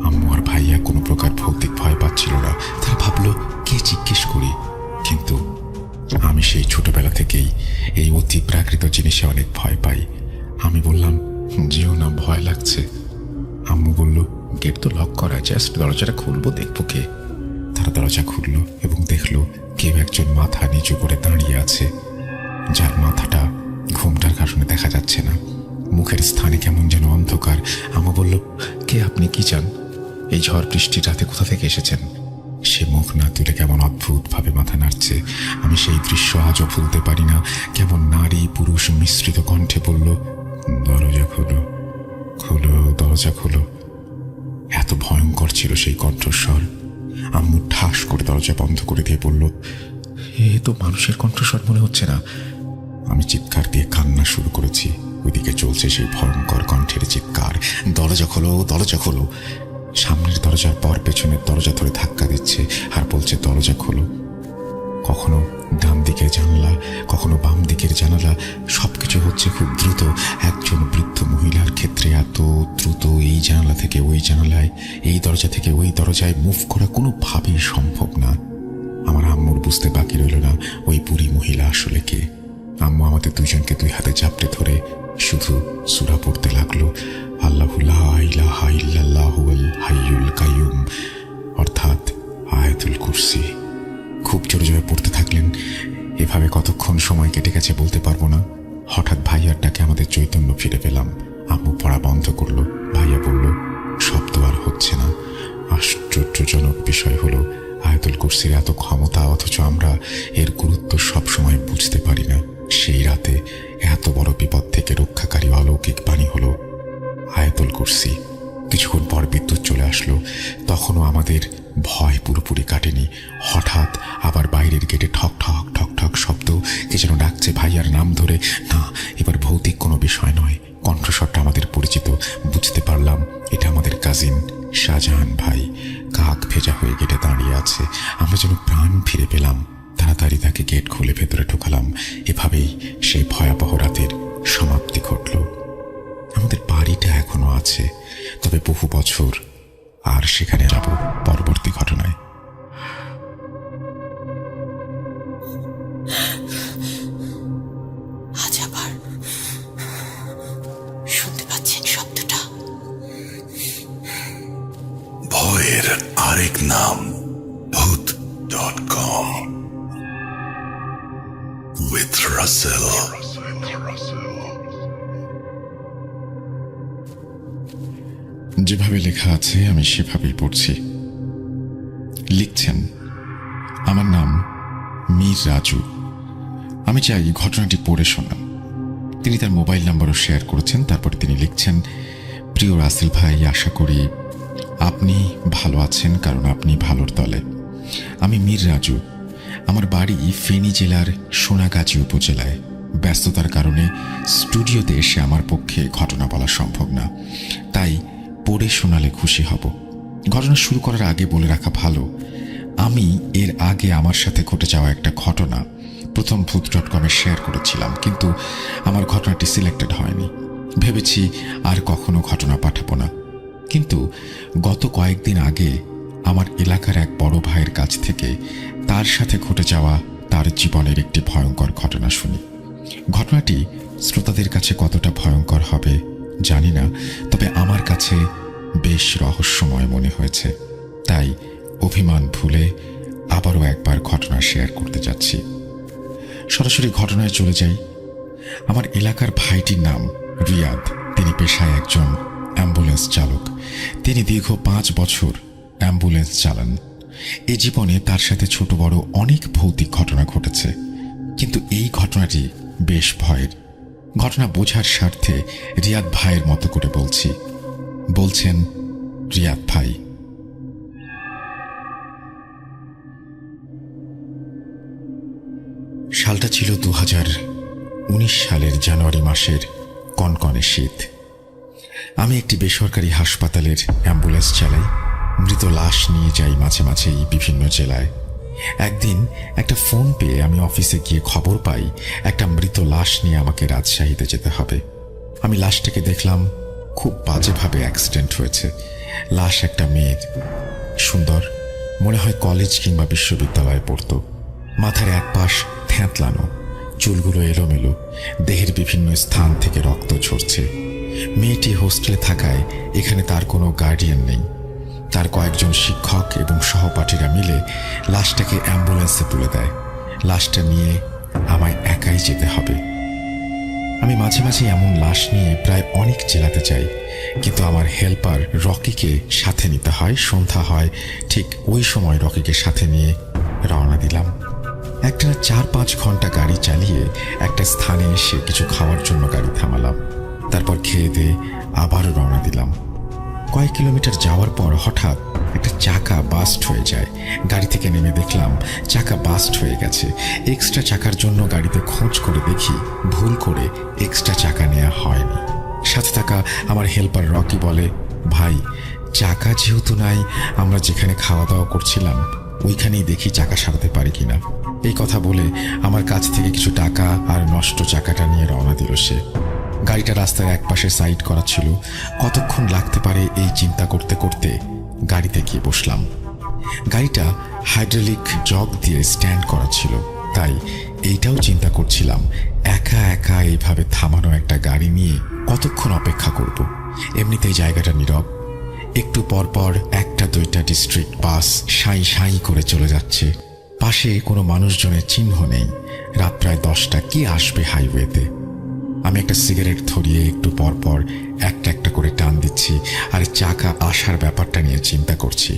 আম্মু আর ভাইয়া কোনো প্রকার ভৌতিক ভয় পাচ্ছিল না। তারা ভাবলো কে জিজ্ঞেস করি, কিন্তু আমি সেই ছোটবেলা থেকেই এই অতি প্রাকৃত জিনিসে অনেক ভয় পাই। আমি বললাম, যেও না, ভয় লাগছে। আম্মু বলল, গেট তো লক করা, জাস্ট দরজাটা খুলবো, দেখবো কে। তারা দরজা খুললো এবং দেখলো কেউ একজন মাথা নিচু করে দাঁড়িয়ে আছে, যার মাথাটা ঘুমটার কারণে দেখা যাচ্ছে না। মুখের স্থানে কেমন যেন অন্ধকার। আম্মু বলল, কে আপনি, কি চান? এই ঝড় বৃষ্টির রাতে কোথা থেকে এসেছেন? সে মুখ না তুলে কেমন অদ্ভুতভাবে মাথা নাড়ছে। আমি সেই দৃশ্য আজও ভুলতে পারি না। কেমন নারী পুরুষ মিশ্রিত কণ্ঠে বলল, দরজা খোলো, খোলো, দরজা খোলো। এত ভয়ঙ্কর ছিল সেই কণ্ঠস্বর। আম্মু ঠাস করে দরজা বন্ধ করে দিয়ে বলল, এ তো মানুষের কণ্ঠস্বর মনে হচ্ছে না। আমি চিৎকার দিয়ে কান্না শুরু করেছি। ওইদিকে চলছে সেই ভয়ঙ্কর কণ্ঠের চিৎকার, দরজা খোলো, দরজা খোলো। সামনের দরজার পর পেছনের দরজা ধরে ধাক্কা দিচ্ছে আর বলছে, দরজা খোলো। কখনো ডান দিকের জানালা, কখনো বাম দিকের জানালা, সবকিছু হচ্ছে খুব দ্রুত। একজন বৃদ্ধ মহিলার ক্ষেত্রে এত দ্রুত এই জানালা থেকে ওই জানালায়, এই দরজা থেকে ওই দরজায় মুভ করা কোনোভাবেই সম্ভব না। আমার আম্মুর বুঝতে বাকি রইল না ওই বুড়ি মহিলা আসলে কে। আম্মু আমাদের দুজনকে দুই হাতে চাপটে ধরে শুধু সূরা পড়তে লাগলো, আল্লাহু লা ইলাহা ইল্লাল্লাহুল হাইয়ুল কাইয়ুম, অর্থাৎ আয়াতুল কুরসি। খুব জোরে জোরে পড়তে থাকলেন। এভাবে কতক্ষণ সময় কেটে গেছে বলতে পারবো না। হঠাৎ ভাইয়ার ডাকে আমাদের চৈতন্য ফিরে পেলাম। আম্মু পড়া বন্ধ করলো। ভাইয়া বলল, শব্দ আর হচ্ছে না। আশ্চর্যজনক বিষয় হলো, আয়াতুল কুরসির এত ক্ষমতা, অথচ আমরা এর গুরুত্ব সবসময় বুঝতে পারি না। সেই রাতে এত বড় বিপদ থেকে রক্ষাকারী অলৌকিক বাণী হলো আয়াতুল কুরসি। কিছুক্ষণ পর বিদ্যুৎ চলে আসলো। তখনও আমাদের ভয় পুরোপুরি কাটেনি। হঠাৎ আবার বাইরের গেটে ঠক ঠক ঠক ঠক শব্দ, কে যেন ডাকছে ভাইয়ার নাম ধরে। না, এবার ভৌতিক কোনো বিষয় নয়। কণ্ঠস্বরটা আমাদের পরিচিত। বুঝতে পারলাম এটা আমাদের কাজিন শাহজাহান ভাই। কাক ভেজা হয়ে গেটে দাঁড়িয়ে আছে। আমরা যেন প্রাণ ফিরে পেলাম। তাড়াতাড়ি তাকে গেট খুলে ভেতরে ঢোকালাম। এভাবেই সেই ভয়াবহ রাতের সমাপ্তি ঘটল। আমাদের বাড়িটা এখনো আছে, তবে বহু বছর। আর সেখানে যাব পরবর্তী ঘটনায়। আজ আবার শুনতে পাচ্ছেন শব্দটা? এর আরেক নাম ভূত.com with Russell. যেভাবে লেখা আছে আমি সেভাবেই পড়ছি। লিখছেন, আমার নাম মীর রাজু। আমি চাই ঘটনাটি পড়ে শোনান। তিনি তার মোবাইল নাম্বারও শেয়ার করেছেন। তারপরে তিনি লিখছেন, প্রিয় রাসেল ভাই, আশা করি আপনি ভালো আছেন, কারণ আপনি ভালোর দলে। আমি মীর রাজু। আমার বাড়ি ফেনী জেলার সোনাগাজী উপজেলায়। ব্যস্ততার কারণে স্টুডিওতে এসে আমার পক্ষে ঘটনা বলা সম্ভব না, তাই পড়ে শোনালে খুশি হব। ঘটনা শুরু করার আগে বলে রাখা ভালো, আমি এর আগে আমার সাথে ঘটে যাওয়া একটা ঘটনা প্রথম ভূত.com-এ শেয়ার করেছিলাম, কিন্তু আমার ঘটনাটি সিলেক্টেড হয়নি। ভেবেছি আর কখনো ঘটনা পাঠাবো না। কিন্তু গত কয়েকদিন আগে আমার এলাকার এক বড় ভাইয়ের কাছ থেকে তার সাথে ঘটে যাওয়া তার জীবনের একটি ভয়ঙ্কর ঘটনা শুনি। ঘটনাটি শ্রোতাদের কাছে কতটা ভয়ঙ্কর হবে জানি না, তবে আমার কাছে বেশ রহস্যময় মনে হয়েছে। তাই অভিমান ভুলে আবারও একবার ঘটনা শেয়ার করতে যাচ্ছি। সরাসরি ঘটনায় চলে যাই। আমার এলাকার ভাইটির নাম রিয়াদ। তিনি পেশায় একজন অ্যাম্বুলেন্স চালক। তিনি দীর্ঘ 5 বছর অ্যাম্বুলেন্স চালান। এ জীবনে তার সাথে ছোট বড় অনেক ভৌতিক ঘটনা ঘটেছে, কিন্তু এই ঘটনাটি বেশ ভয়ের। ঘটনা বোঝার স্বার্থে রিয়াদ ভাইয়ের মতো করে বলছেন রিয়াদ ভাই। সালটা ছিল 2019 সালের জানুয়ারি মাসের কনকনে শীত। আমি একটি বেসরকারি হাসপাতালের অ্যাম্বুলেন্স চালাই। মৃত লাশ নিয়ে যাই মাঝে মাঝেই বিভিন্ন জেলায়। একদিন একটা ফোন পেয়ে আমি অফিসে গিয়ে খবর পাই একটা মৃত লাশ নিয়ে আমাকে রাজশাহীতে যেতে হবে। আমি লাশটাকে দেখলাম, খুব বাজেভাবে অ্যাক্সিডেন্ট হয়েছে। লাশ একটা মেয়ের, সুন্দর, মনে হয় কলেজ কিংবা বিশ্ববিদ্যালয়ে পড়তো। মাথার এক পাশ থ্যাঁতলানো, চুলগুলো এলোমেলো, দেহের বিভিন্ন স্থান থেকে রক্ত ঝরছে। মেয়েটি হোস্টেলে থাকায় এখানে তার কোনো গার্ডিয়ান নেই। তার কয়েকজন শিক্ষক এবং সহপাঠীরা মিলে লাশটাকে অ্যাম্বুলেন্সে তুলে দেয়। লাশটা নিয়ে আমায় একাই যেতে হবে। আমি মাঝে মাঝে এমন লাশ নিয়ে প্রায় অনেক জেলাতে যাই, কিন্তু আমার হেল্পার রকিকে সাথে নিতে হয়। সন্ধ্যা হয়, ঠিক ওই সময় রকিকে সাথে নিয়ে রওনা দিলাম। একটানা 4-5 ঘন্টা গাড়ি চালিয়ে একটা স্থানে এসে কিছু খাওয়ার জন্য গাড়ি থামালাম। তারপর খেয়ে দিয়ে আবারও রওনা দিলাম। কয়েক কিলোমিটার যাওয়ার পর হঠাৎ একটা চাকা বাস্ট হয়ে যায়। গাড়ি থেকে নেমে দেখলাম চাকা বাস্ট হয়ে গেছে। এক্সট্রা চাকার জন্য গাড়িতে খোঁজ করে দেখি ভুল করে এক্সট্রা চাকা নেওয়া হয়নি। সাথে থাকা আমার হেল্পার রকি বলে, ভাই, চাকা যেহেতু নাই, আমরা যেখানে খাওয়া দাওয়া করছিলাম ওইখানেই দেখি চাকা সারাতে পারি কিনা। এই কথা বলে আমার কাছ থেকে কিছু টাকা আর নষ্ট চাকাটা নিয়ে রওনা দিল সে। গাড়িটা রাস্তার একপাশে সাইড করা ছিল। কতক্ষণ লাগতে পারে এই চিন্তা করতে করতে গাড়িতে গিয়ে বসলাম। গাড়িটা হাইড্রোলিক জগ দিয়ে স্ট্যান্ড করা ছিল, তাই এইটাও চিন্তা করছিলাম একা একা এইভাবে থামানো একটা গাড়ি নিয়ে কতক্ষণ অপেক্ষা করব। এমনিতেই জায়গাটা নীরব। একটু পর পর 1-2টা ডিস্ট্রিক্ট বাস সাঁই সাঁই করে চলে যাচ্ছে। পাশে কোনো মানুষজনের চিহ্ন নেই। রাত প্রায় 10টা। কি আসবে হাইওয়েতে? আমি একটা সিগারেট ধরিয়ে একটু পর পর একটা করে টান দিচ্ছি আর চাকা আসার ব্যাপারটা নিয়ে চিন্তা করছি।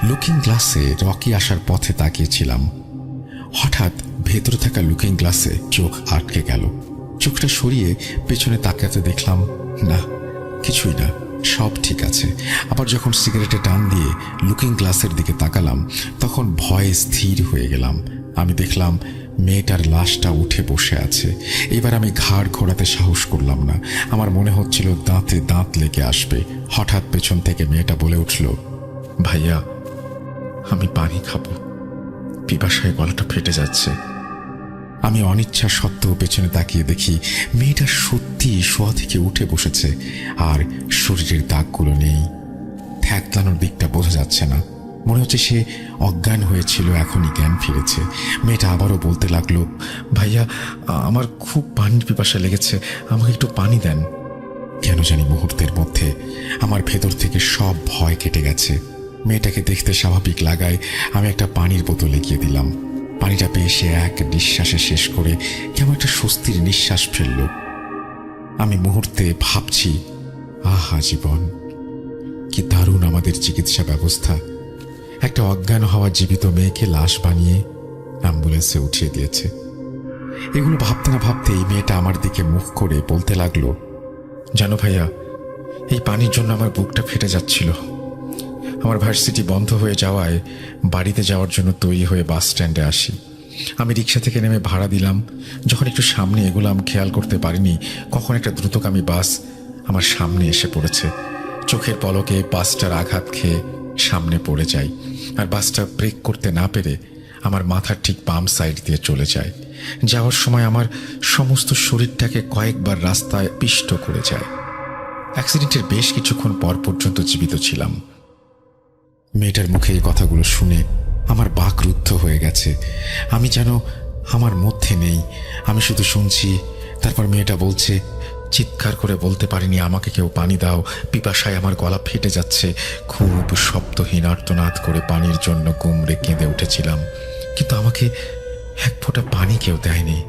লুকিং গ্লাসে রকি আসার পথে তাকিয়েছিলাম। হঠাৎ ভেতরে থাকা লুকিং গ্লাসে চোখ আটকে গেল। চোখটা সরিয়ে পেছনে তাকাতে দেখলাম না, কিছুই না, সব ঠিক আছে। আবার যখন সিগারেটে টান দিয়ে লুকিং গ্লাসের দিকে তাকালাম তখন ভয়ে স্থির হয়ে গেলাম। আমি দেখলাম মেয়েটার লাশটা উঠে বসে আছে। এবার আমি ঘাড় ঘোরাতে সাহস করলাম না। আমার মনে হচ্ছিল দাঁতে দাঁত লেগে আসবে। হঠাৎ পেছন থেকে মেয়েটা বলে উঠল, ভাইয়া, আমি পানি খাবো, পিপাসায় গলাটা ফেটে যাচ্ছে। আমি অনিচ্ছা সত্ত্বেও পেছনে তাকিয়ে দেখি মেয়েটা সত্যি শোয়া থেকে উঠে বসেছে, আর শরীরের দাগগুলো নেই। থ্যাতলানোর দিকটা বোঝা যাচ্ছে না। মনে হচ্ছে সে অজ্ঞান হয়েছিল, এখনই জ্ঞান ফিরেছে। মেয়েটা আবারও বলতে লাগলো, ভাইয়া, আমার খুব পানির পিপাসা লেগেছে, আমাকে একটু পানি দেন। কেন জানি মুহূর্তের মধ্যে আমার ভেতর থেকে সব ভয় কেটে গেছে। মেয়েটাকে দেখতে স্বাভাবিক লাগায় আমি একটা পানির বোতল এগিয়ে দিলাম। পানিটা পেয়ে সে এক নিঃশ্বাসে শেষ করে কেমন একটা স্বস্তির নিঃশ্বাস ফেলল। আমি মুহূর্তে ভাবছি, আহা জীবন, কি দারুণ আমাদের চিকিৎসা ব্যবস্থা। একটা অজ্ঞান হওয়া জীবিত মেয়েকে লাশ বানিয়ে অ্যাম্বুলেন্সে উঠিয়ে দিয়েছে। এগুলো ভাবতে না ভাবতেই মেয়েটা আমার দিকে মুখ করে বলতে লাগলো, জানো ভাইয়া, এই পানির জন্য আমার বুকটা ফেটে যাচ্ছিল। আমার ভার্সিটি বন্ধ হয়ে যাওয়ায় বাড়িতে যাওয়ার জন্য তৈরি হয়ে বাস স্ট্যান্ডে আসি। আমি রিক্সা থেকে নেমে ভাড়া দিলাম। যখন একটু সামনে এগোলাম খেয়াল করতে পারিনি কখন একটা দ্রুতগামী বাস আমার সামনে এসে পড়েছে। চোখের পলকে বাসটার আঘাত খেয়ে সামনে পড়ে যাই, আর বাসটা ব্রেক করতে না পেরে আমার মাথার ঠিক বাম সাইড দিয়ে চলে যায়। যাওয়ার সময় আমার সমস্ত শরীরটাকে কয়েকবার রাস্তায় পিষ্ট করে যায়। অ্যাক্সিডেন্টের বেশ কিছুক্ষণ পর পর্যন্ত জীবিত ছিলাম। মেয়েটার মুখে এই কথাগুলো শুনে আমার বাক রুদ্ধ হয়ে গেছে। আমি যেন আমার মধ্যে নেই, আমি শুধু শুনছি। তারপর মেয়েটা বলছে, চিৎকার করে বলতে পারিনি, আমাকে কেউ পানি দাও, পিপাসায় আমার গলা ফেটে যাচ্ছে। খুব শব্দহীন আর্তনাদ করে পানির জন্য গুমড়ে কেঁদে উঠেছিলাম, কিন্তু আমাকে এক ফোঁটা পানি কেউ দেয়নি।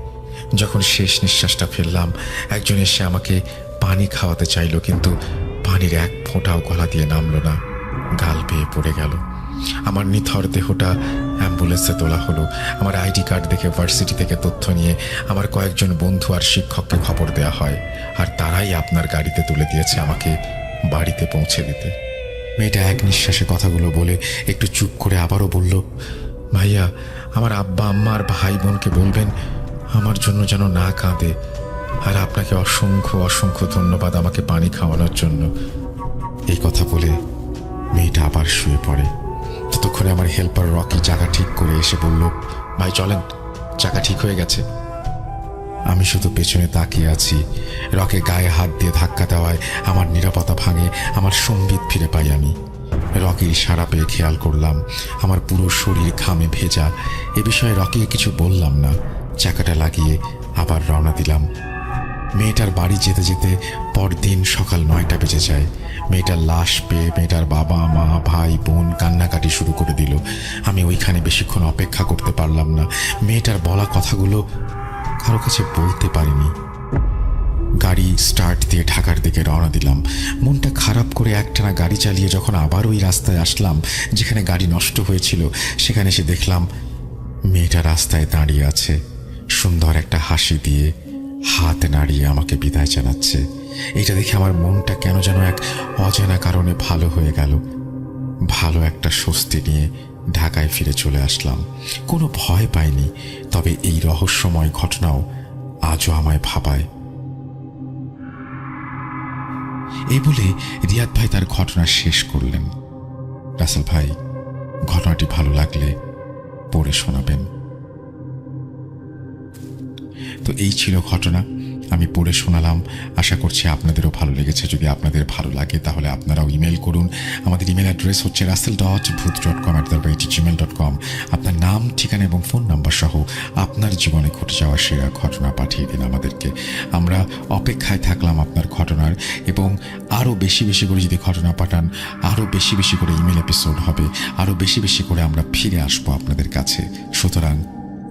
যখন শেষ নিঃশ্বাসটা ফেললাম, একজন এসে আমাকে পানি খাওয়াতে চাইল, কিন্তু পানির এক ফোঁটাও গলা দিয়ে নামলো না, গাল বেয়ে পড়ে গেল। আমার নিথর দেহটা অ্যাম্বুলেন্সে তোলা হলো। আমার আইডি কার্ড দেখে ভার্সিটি থেকে তথ্য নিয়ে আমার কয়েকজন বন্ধু আর শিক্ষককে খবর দেওয়া হয়, আর তারাই আপনার গাড়িতে তুলে দিয়েছে আমাকে বাড়িতে পৌঁছে দিতে। মেয়েটা এক নিঃশ্বাসে কথাগুলো বলে একটু চুপ করে আবারও বলল, ভাইয়া, আমার আব্বা আম্মা আর ভাই বোনকে বলবেন আমার জন্য যেন না কাঁদে, আর আপনাকে অসংখ্য অসংখ্য ধন্যবাদ আমাকে পানি খাওয়ানোর জন্য। এই কথা বলে মেয়েটা আবার শুয়ে পড়ে। ততক্ষণে আমার হেল্পার রকি চাকা ঠিক করে এসে বলল, ভাই চলেন, চাকা ঠিক হয়ে গেছে। আমি শুধু পেছনে তাকিয়ে আছি। রকে গায়ে হাত দিয়ে ধাক্কা দেওয়ায় আমার নিরাপত্তা ভাঙে, আমার সম্বিত ফিরে পাই আমি। রকির ইশারা পেয়ে খেয়াল করলাম আমার পুরো শরীর ঘামে ভেজা। এ বিষয়ে রকিকে কিছু বললাম না, চাকাটা লাগিয়ে আবার রওনা দিলাম। মেয়েটার বাড়ি যেতে যেতে পরদিন সকাল 9টা বেজে যায়। মেয়েটার লাশ পেয়ে মেয়েটার বাবা মা ভাই বোন কান্নাকাটি শুরু করে দিল। আমি ওইখানে বেশিক্ষণ অপেক্ষা করতে পারলাম না। মেয়েটার বলা কথাগুলো কারো কাছে বলতে পারিনি। গাড়ি স্টার্ট দিয়ে ঢাকার দিকে রওনা দিলাম। মনটা খারাপ করে একটানা গাড়ি চালিয়ে যখন আবার ওই রাস্তায় আসলাম যেখানে গাড়ি নষ্ট হয়েছিল, সেখানে এসে দেখলাম মেয়েটা রাস্তায় দাঁড়িয়ে আছে, সুন্দর একটা হাসি দিয়ে হাত নাড়িয়ে আমাকে বিদায় জানাচ্ছে। এটা দেখে আমার মনটা কেন যেন এক অজানা কারণে ভালো হয়ে গেল। ভালো একটা স্বস্তি নিয়ে ঢাকায় ফিরে চলে আসলাম। কোনো ভয় পাইনি, তবে এই রহস্যময় ঘটনাও আজও আমায় ভাবায়। এই বলে রিয়াদ ভাই তার ঘটনা শেষ করলেন। রাসেল ভাই, ঘটনাটি ভালো লাগলে পড়ে শোনাবেন। তো এই ছিল ঘটনা, আমি পড়ে শোনালাম। আশা করছি আপনাদেরও ভালো লেগেছে। যদি আপনাদের ভালো লাগে তাহলে আপনারাও ইমেল করুন। আমাদের ইমেল অ্যাড্রেস হচ্ছে russell.booth.com@gmail.com। আপনার নাম, ঠিকানা এবং ফোন নাম্বার সহ আপনার জীবনে ঘটে যাওয়া সেরা ঘটনা পাঠিয়ে দিন আমাদেরকে। আমরা অপেক্ষায় থাকলাম আপনার ঘটনার, এবং আরও বেশি বেশি করে যদি ঘটনা পাঠান, আরও বেশি বেশি করে ইমেল এপিসোড হবে, আরও বেশি বেশি করে আমরা ফিরে আসবো আপনাদের কাছে। সুতরাং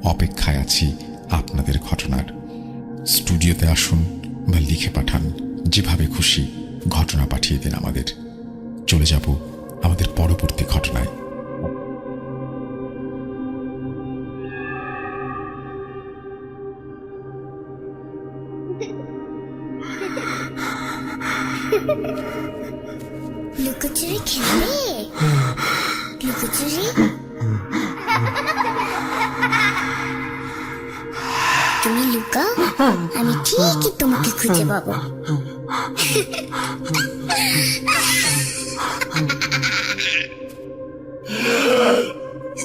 অপেক্ষায় আছি আপনাদের ঘটনার। স্টুডিওতে আসুন বা লিখে পাঠান, যেভাবে খুশি ঘটনা পাঠিয়ে দিন আমাদের। চলে যাব আমাদের পরবর্তী ঘটনায়। লুকোচুরি খেলবে? লুকোচুরি? তুমি লুকাও, আমি ঠিকই তোমাকে খুঁজে পাবো।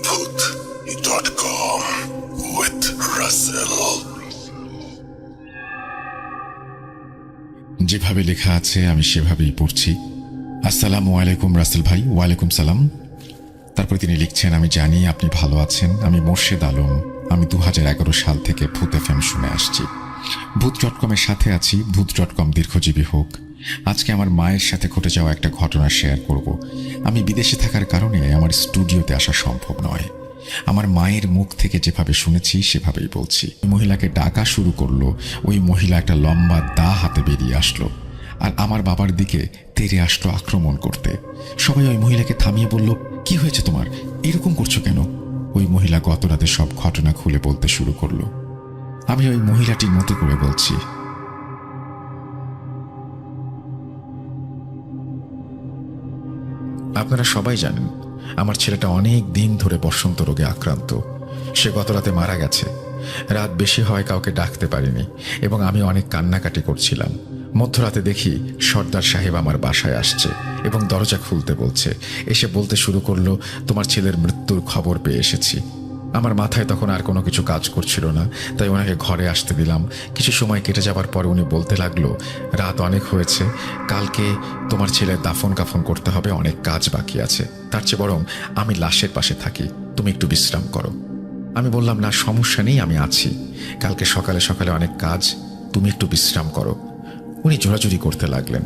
Booth.com with Russell. যেভাবে লেখা আছে আমি সেভাবেই পড়ছি। আসসালামু আলাইকুম রাসেল ভাই। ওয়ালাইকুম সালাম। তারপর তিনি লিখছেন, আমি জানি আপনি ভালো আছেন। আমি মোর্শেদ আলম। আমি 2011 সাল থেকে ভূত FM শুনে আসছি। Booth.com-এর সাথে আছি। Booth.com দীর্ঘজীবী হোক। আজকে আমার মায়ের সাথে ঘটে যাওয়া একটা ঘটনা শেয়ার করব। আমি বিদেশে থাকার কারণে আমার স্টুডিওতে আসা সম্ভব নয়। আমার মায়ের মুখ থেকে যেভাবে শুনেছি সেভাবেই বলছি। মহিলাকে ডাকা শুরু করলো, ওই মহিলা একটা লম্বা দা হাতে বেরিয়ে আসলো আর আমার বাবার দিকে তেড়ে আসলো আক্রমণ করতে। সবাই ওই মহিলাকে থামিয়ে বলল, কি হয়েছে তোমার, এরকম করছো কেন? ওই মহিলা গত রাতে সব ঘটনা খুলে বলতে শুরু করলো। আমি ওই মহিলাটির মতো করে বলছি, আপনারা সবাই জানেন আমার ছেলেটা অনেক দিন ধরে বসন্ত রোগে আক্রান্ত। সে গত রাতে মারা গেছে। রাত বেশি হয় কাউকে ডাকতে পারিনি এবং আমি অনেক কান্নাকাটি করছিলাম। মধ্যরাতে দেখি সর্দার সাহেব আমার বাসায় আসছে এবং দরজা খুলতে বলছে। এসে বলতে শুরু করলো, তোমার ছেলের মৃত্যুর খবর পেয়ে এসেছি। আমার মাথায় তখন আর কোনো কিছু কাজ করছিল না, তাই ওনাকে ঘরে আসতে দিলাম। কিছু সময় কেটে যাবার পর উনি বলতে লাগলো, রাত অনেক হয়েছে, কালকে তোমার ছেলের দাফন কাফন করতে হবে, অনেক কাজ বাকি আছে। তার চেয়ে বরং আমি লাশের পাশে থাকি, তুমি একটু বিশ্রাম করো। আমি বললাম, না সমস্যা নেই, আমি আছি, কালকে সকালে সকালে অনেক কাজ, তুমি একটু বিশ্রাম করো। উনি জোরাজুরি করতে লাগলেন।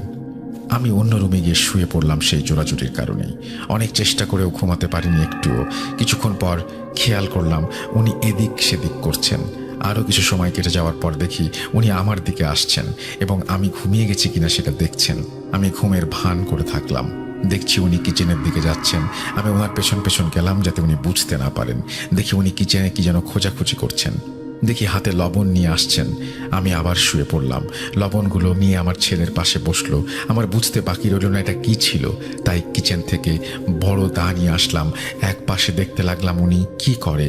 আমি অন্য রুমে গিয়ে শুয়ে পড়লাম সেই জোরাজুরির কারণেই। অনেক চেষ্টা করেও ঘুমাতে পারিনি একটুও। কিছুক্ষণ পর খেয়াল করলাম উনি এদিক সেদিক করছেন। আরও কিছু সময় কেটে যাওয়ার পর দেখি উনি আমার দিকে আসছেন এবং আমি ঘুমিয়ে গেছি কিনা সেটা দেখছেন। আমি ঘুমের ভান করে থাকলাম। দেখছি উনি কিচেনের দিকে যাচ্ছেন। আমি ওনার পেছন পেছন গেলাম যাতে উনি বুঝতে না পারেন। দেখি উনি কিচেনে কি যেন খোঁজাখুঁজি করছেন। দেখি হাতে লবণ নিয়ে আসছেন। আমি আবার শুয়ে পড়লাম। লবণগুলো নিয়ে আমার ছেলের পাশে বসলো। আমার বুঝতে বাকি রইল না এটা কি ছিল, তাই কিচেন থেকে বড় দা নিয়ে আসলাম। এক পাশে দেখতে লাগলাম উনি কি করে।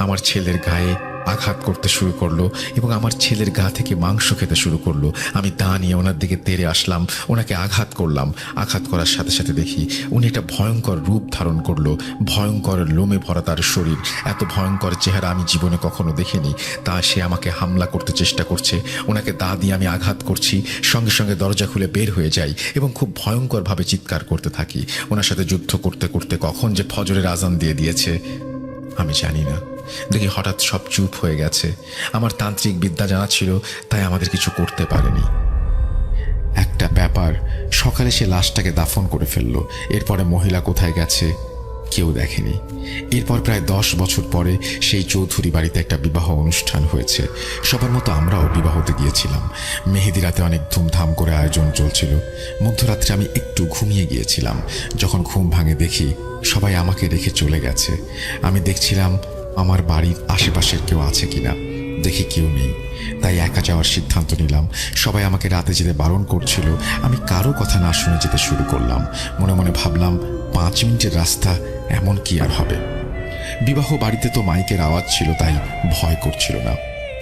আমার ছেলের গায়ে আঘাত করতে শুরু করলো এবং আমার ছেলের গা থেকে মাংস খেতে শুরু করলো। আমি দা নিয়ে ওনার দিকে তেড়ে আসলাম, ওনাকে আঘাত করলাম। আঘাত করার সাথে সাথে দেখি উনি একটা ভয়ঙ্কর রূপ ধারণ করলো। ভয়ঙ্কর লোমে ভরা তার শরীর, এত ভয়ঙ্কর চেহারা আমি জীবনে কখনো দেখিনি। তা সে আমাকে হামলা করতে চেষ্টা করছে। ওনাকে দা দিয়ে আমি আঘাত করছি, সঙ্গে সঙ্গে দরজা খুলে বের হয়ে যাই এবং খুব ভয়ঙ্করভাবে চিৎকার করতে থাকি। ওনার সাথে যুদ্ধ করতে করতে কখন যে ফজরের আজান দিয়ে দিয়েছে আমি জানি না। দেখি হঠাৎ সব চুপ হয়ে গেছে। আমার তান্ত্রিক বিদ্যা জানা ছিল, তাই আমাদের কিছু করতে পারেনি। একটা ব্যাপার, সকালে সে লাশটাকে দাফন করে ফেললো। এরপরে মহিলা কোথায় গেছে কেউ দেখেনি। এরপর প্রায় 10 বছর পরে সেই চৌধুরী বাড়িতে একটা বিবাহ অনুষ্ঠান হয়েছে। সবার মতো আমরাও বিবাহতে গিয়েছিলাম। মেহেদি রাতে অনেক ধুমধাম করে আয়োজন চলছিল। মধ্যরাত্রে আমি একটু ঘুমিয়ে গিয়েছিলাম। যখন ঘুম ভাঙে দেখি সবাই আমাকে রেখে চলে গেছে। আমি দেখছিলাম আমার বাড়ির আশেপাশের কেউ আছে কিনা। দেখি কেউ নেই, তাই একা যাওয়ার সিদ্ধান্ত নিলাম। সবাই আমাকে রাতে যেতে বারণ করছিল, আমি কারো কথা না শুনে যেতে শুরু করলাম। মনে মনে ভাবলাম 5 মিনিটের রাস্তা, এমন কি আর হবে। বিবাহ বাড়িতে তো মাইকের আওয়াজ ছিল, তাই ভয় করছিল না।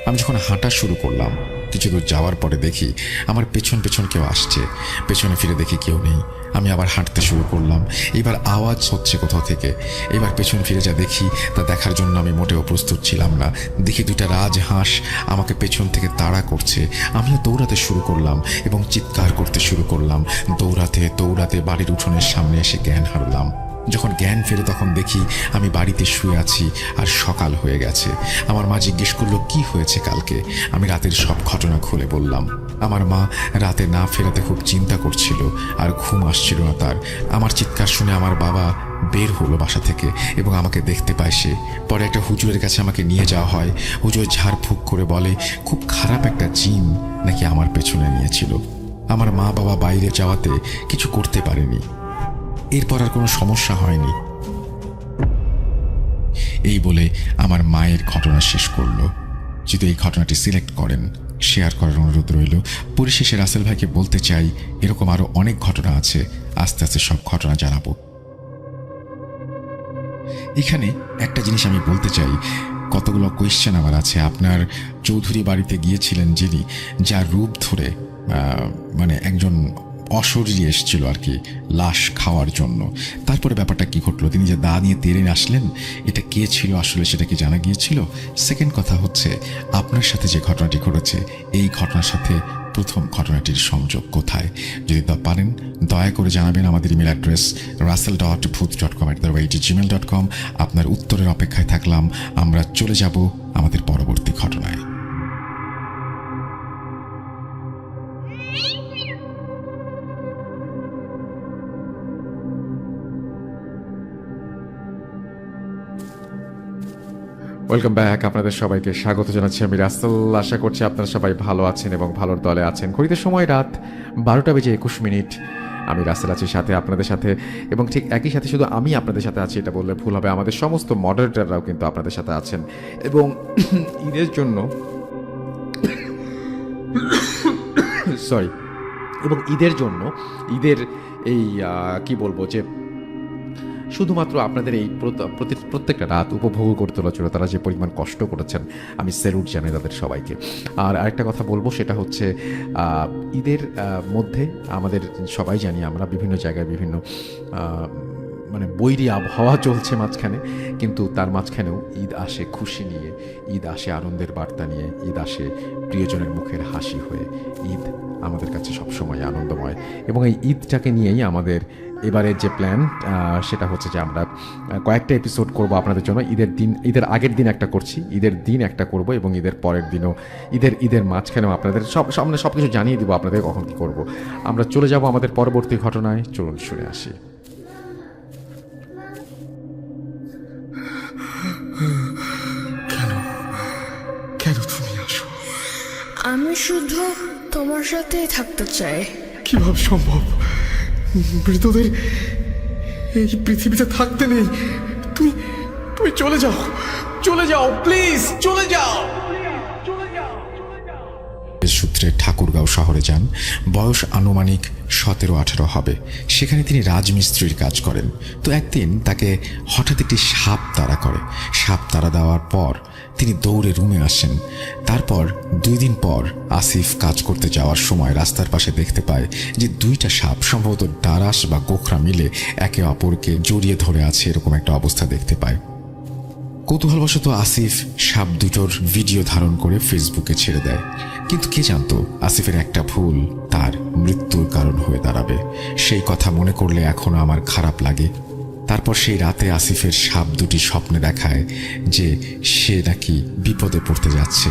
আমি যখন হাঁটা শুরু করলাম, কিছু দূর যাওয়ার পরে দেখি আমার পেছন পেছন কেউ আসছে। পেছনে ফিরে দেখি কেউ নেই। আমি আবার হাঁটতে শুরু করলাম। এবার আওয়াজ হচ্ছে কোথাও থেকে। এবার পেছন ফিরে যা দেখি তা দেখার জন্য আমি মোটেও প্রস্তুত ছিলাম না। দেখি 2টা রাজহাঁস আমাকে পেছন থেকে তাড়া করছে। আমিও দৌড়াতে শুরু করলাম এবং চিৎকার করতে শুরু করলাম। দৌড়াতে দৌড়াতে বাড়ির উঠোনের সামনে এসে জ্ঞান হারালাম। যখন জ্ঞান ফেরে তখন দেখি আমি বাড়িতে শুয়ে আছি আর সকাল হয়ে গেছে। আমার মা জিজ্ঞেস করলো কি হয়েছে কালকে। আমি রাতের সব ঘটনা খুলে বললাম। আমার মা রাতে না ফেরাতে খুব চিন্তা করছিল আর ঘুম আসছিল না তার। আমার চিৎকার শুনে আমার বাবা বের হলো বাসা থেকে এবং আমাকে দেখতে পায় সে। পরে একটা হুজুরের কাছে আমাকে নিয়ে যাওয়া হয়। হুজুর ঝাড়ফুঁক করে বলে খুব খারাপ একটা জিন নাকি আমার পেছনে নিয়েছিল। আমার মা বাবা বাইরে যাওয়াতে কিছু করতে পারেনি। এরপর আর কোনো সমস্যা হয়নি। এই বলে আমার মায়ের ঘটনা শেষ করলো। যদি এই ঘটনাটি সিলেক্ট করেন, শেয়ার করার অনুরোধ রইল। পরিশেষে রাসেল ভাইকে বলতে চাই, এরকম আরো অনেক ঘটনা আছে, আস্তে আস্তে সব ঘটনা জানাবো। এখানে একটা জিনিস আমি বলতে চাই, কতগুলো কোয়েশ্চেন আমার আছে। আপনার চৌধুরী বাড়িতে গিয়েছিলেন যিনি, যার রূপ ধরে মানে একজন অশরীরী এসেছিল আর কি লাশ খাওয়ার জন্য। তারপরে ব্যাপারটা কি ঘটলো, তিনি যে দা নিয়ে তেড়ে আসলেন, এটা কে ছিল আসলে সেটা কি জানা গিয়েছিল? সেকেন্ড কথা হচ্ছে, আপনার সাথে যে ঘটনাটি ঘটেছে এই ঘটনার সাথে প্রথম ঘটনাটির সংযোগ কোথায়? যদি তা পারেন দয়া করে জানাবেন। আমাদের ইমেল অ্যাড্রেস russell.booth.com@gmail.com। আপনার উত্তরের অপেক্ষায় থাকলাম। আমরা চলে যাব আমাদের পরবর্তী ঘটনায়। Welcome back. আপনাদের সবাইকে স্বাগত জানাচ্ছি আমি রাসেল। আশা করছি আপনারা সবাই ভালো আছেন এবং ভালোর দলে আছেন। ঘড়িতে সময় রাত 12:21। আমি রাসেল আছি সাথে আপনাদের সাথে, এবং ঠিক একই সাথে শুধু আমি আপনাদের সাথে আছি এটা বললে ভুল হবে, আমাদের সমস্ত মডারেটররাও কিন্তু আপনাদের সাথে আছেন। এবং ঈদের জন্য সরি এবং ঈদের জন্য ঈদের এই কি বলবো যে শুধুমাত্র আপনাদের এই প্রত্যেকটা রাত উপভোগ করতে তোলার জন্য তারা যে পরিমাণ কষ্ট করেছেন, আমি স্যালুট জানাই তাদের সবাইকে। আর আরেকটা কথা বলবো, সেটা হচ্ছে ঈদের মধ্যে আমাদের সবাই জানি আমরা বিভিন্ন জায়গায় বিভিন্ন মানে বৈরী আবহাওয়া চলছে মাঝখানে, কিন্তু তার মাঝখানেও ঈদ আসে খুশি নিয়ে, ঈদ আসে আনন্দের বার্তা নিয়ে, ঈদ আসে প্রিয়জনের মুখের হাসি হয়ে। ঈদ আমাদের কাছে সবসময় আনন্দময়, এবং এই ঈদটাকে নিয়েই আমাদের এবারের যে প্ল্যান সেটা হচ্ছে যে আমরা কয়েকটা এপিসোড করব আপনাদের জন্য। ঈদের আগের দিন একটা করছি, ঈদের দিন একটা করব, এবং ঈদের পরের দিনও ঈদের মাঝখানেও আপনাদের সব কিছু জানিয়ে দিব আপনাদের কখন কী করব। আমরা চলে যাব আমাদের পরবর্তী ঘটনায়। চলুন শুনে আসি। কেন তুমি আসো? আমি শুধু তোমার সাথেই থাকতে চাই। কিভাবে সম্ভব? মৃতদের এই পৃথিবীতে থাকতে নেই। তুমি তুমি চলে যাও, চলে যাও, প্লিজ চলে যাও। সূত্রে ঠাকুরগাঁও শহরে যান। বয়স আনুমানিক 17-18 হবে। সেখানে তিনি রাজমিস্ত্রির কাজ করেন। তো একদিন তাকে হঠাৎ একটি সাপ তাড়া করে। সাপ তাড়া দেওয়ার পর তিনি দৌড়ে রুমে আসেন। তারপর 2 দিন পর আসিফ কাজ করতে যাওয়ার সময় রাস্তার পাশে দেখতে পায় যে 2টা সাপ, সম্ভবত ডারাস বা গোখরা মিলে একে অপরকে জড়িয়ে ধরে আছে, এরকম একটা অবস্থা দেখতে পায়। কৌতূহলবশত আসিফ সাপ দুটোর ভিডিও ধারণ করে ফেসবুকে ছেড়ে দেয়। কিন্তু কে জানতো আসিফের একটা ভুল তার মৃত্যুর কারণ হয়ে দাঁড়াবে। সেই কথা মনে করলে এখনো আমার খারাপ লাগে। তারপর সেই রাতে আসিফের সাপ দুটি স্বপ্নে দেখায় যে সে নাকি বিপদে পড়তে যাচ্ছে।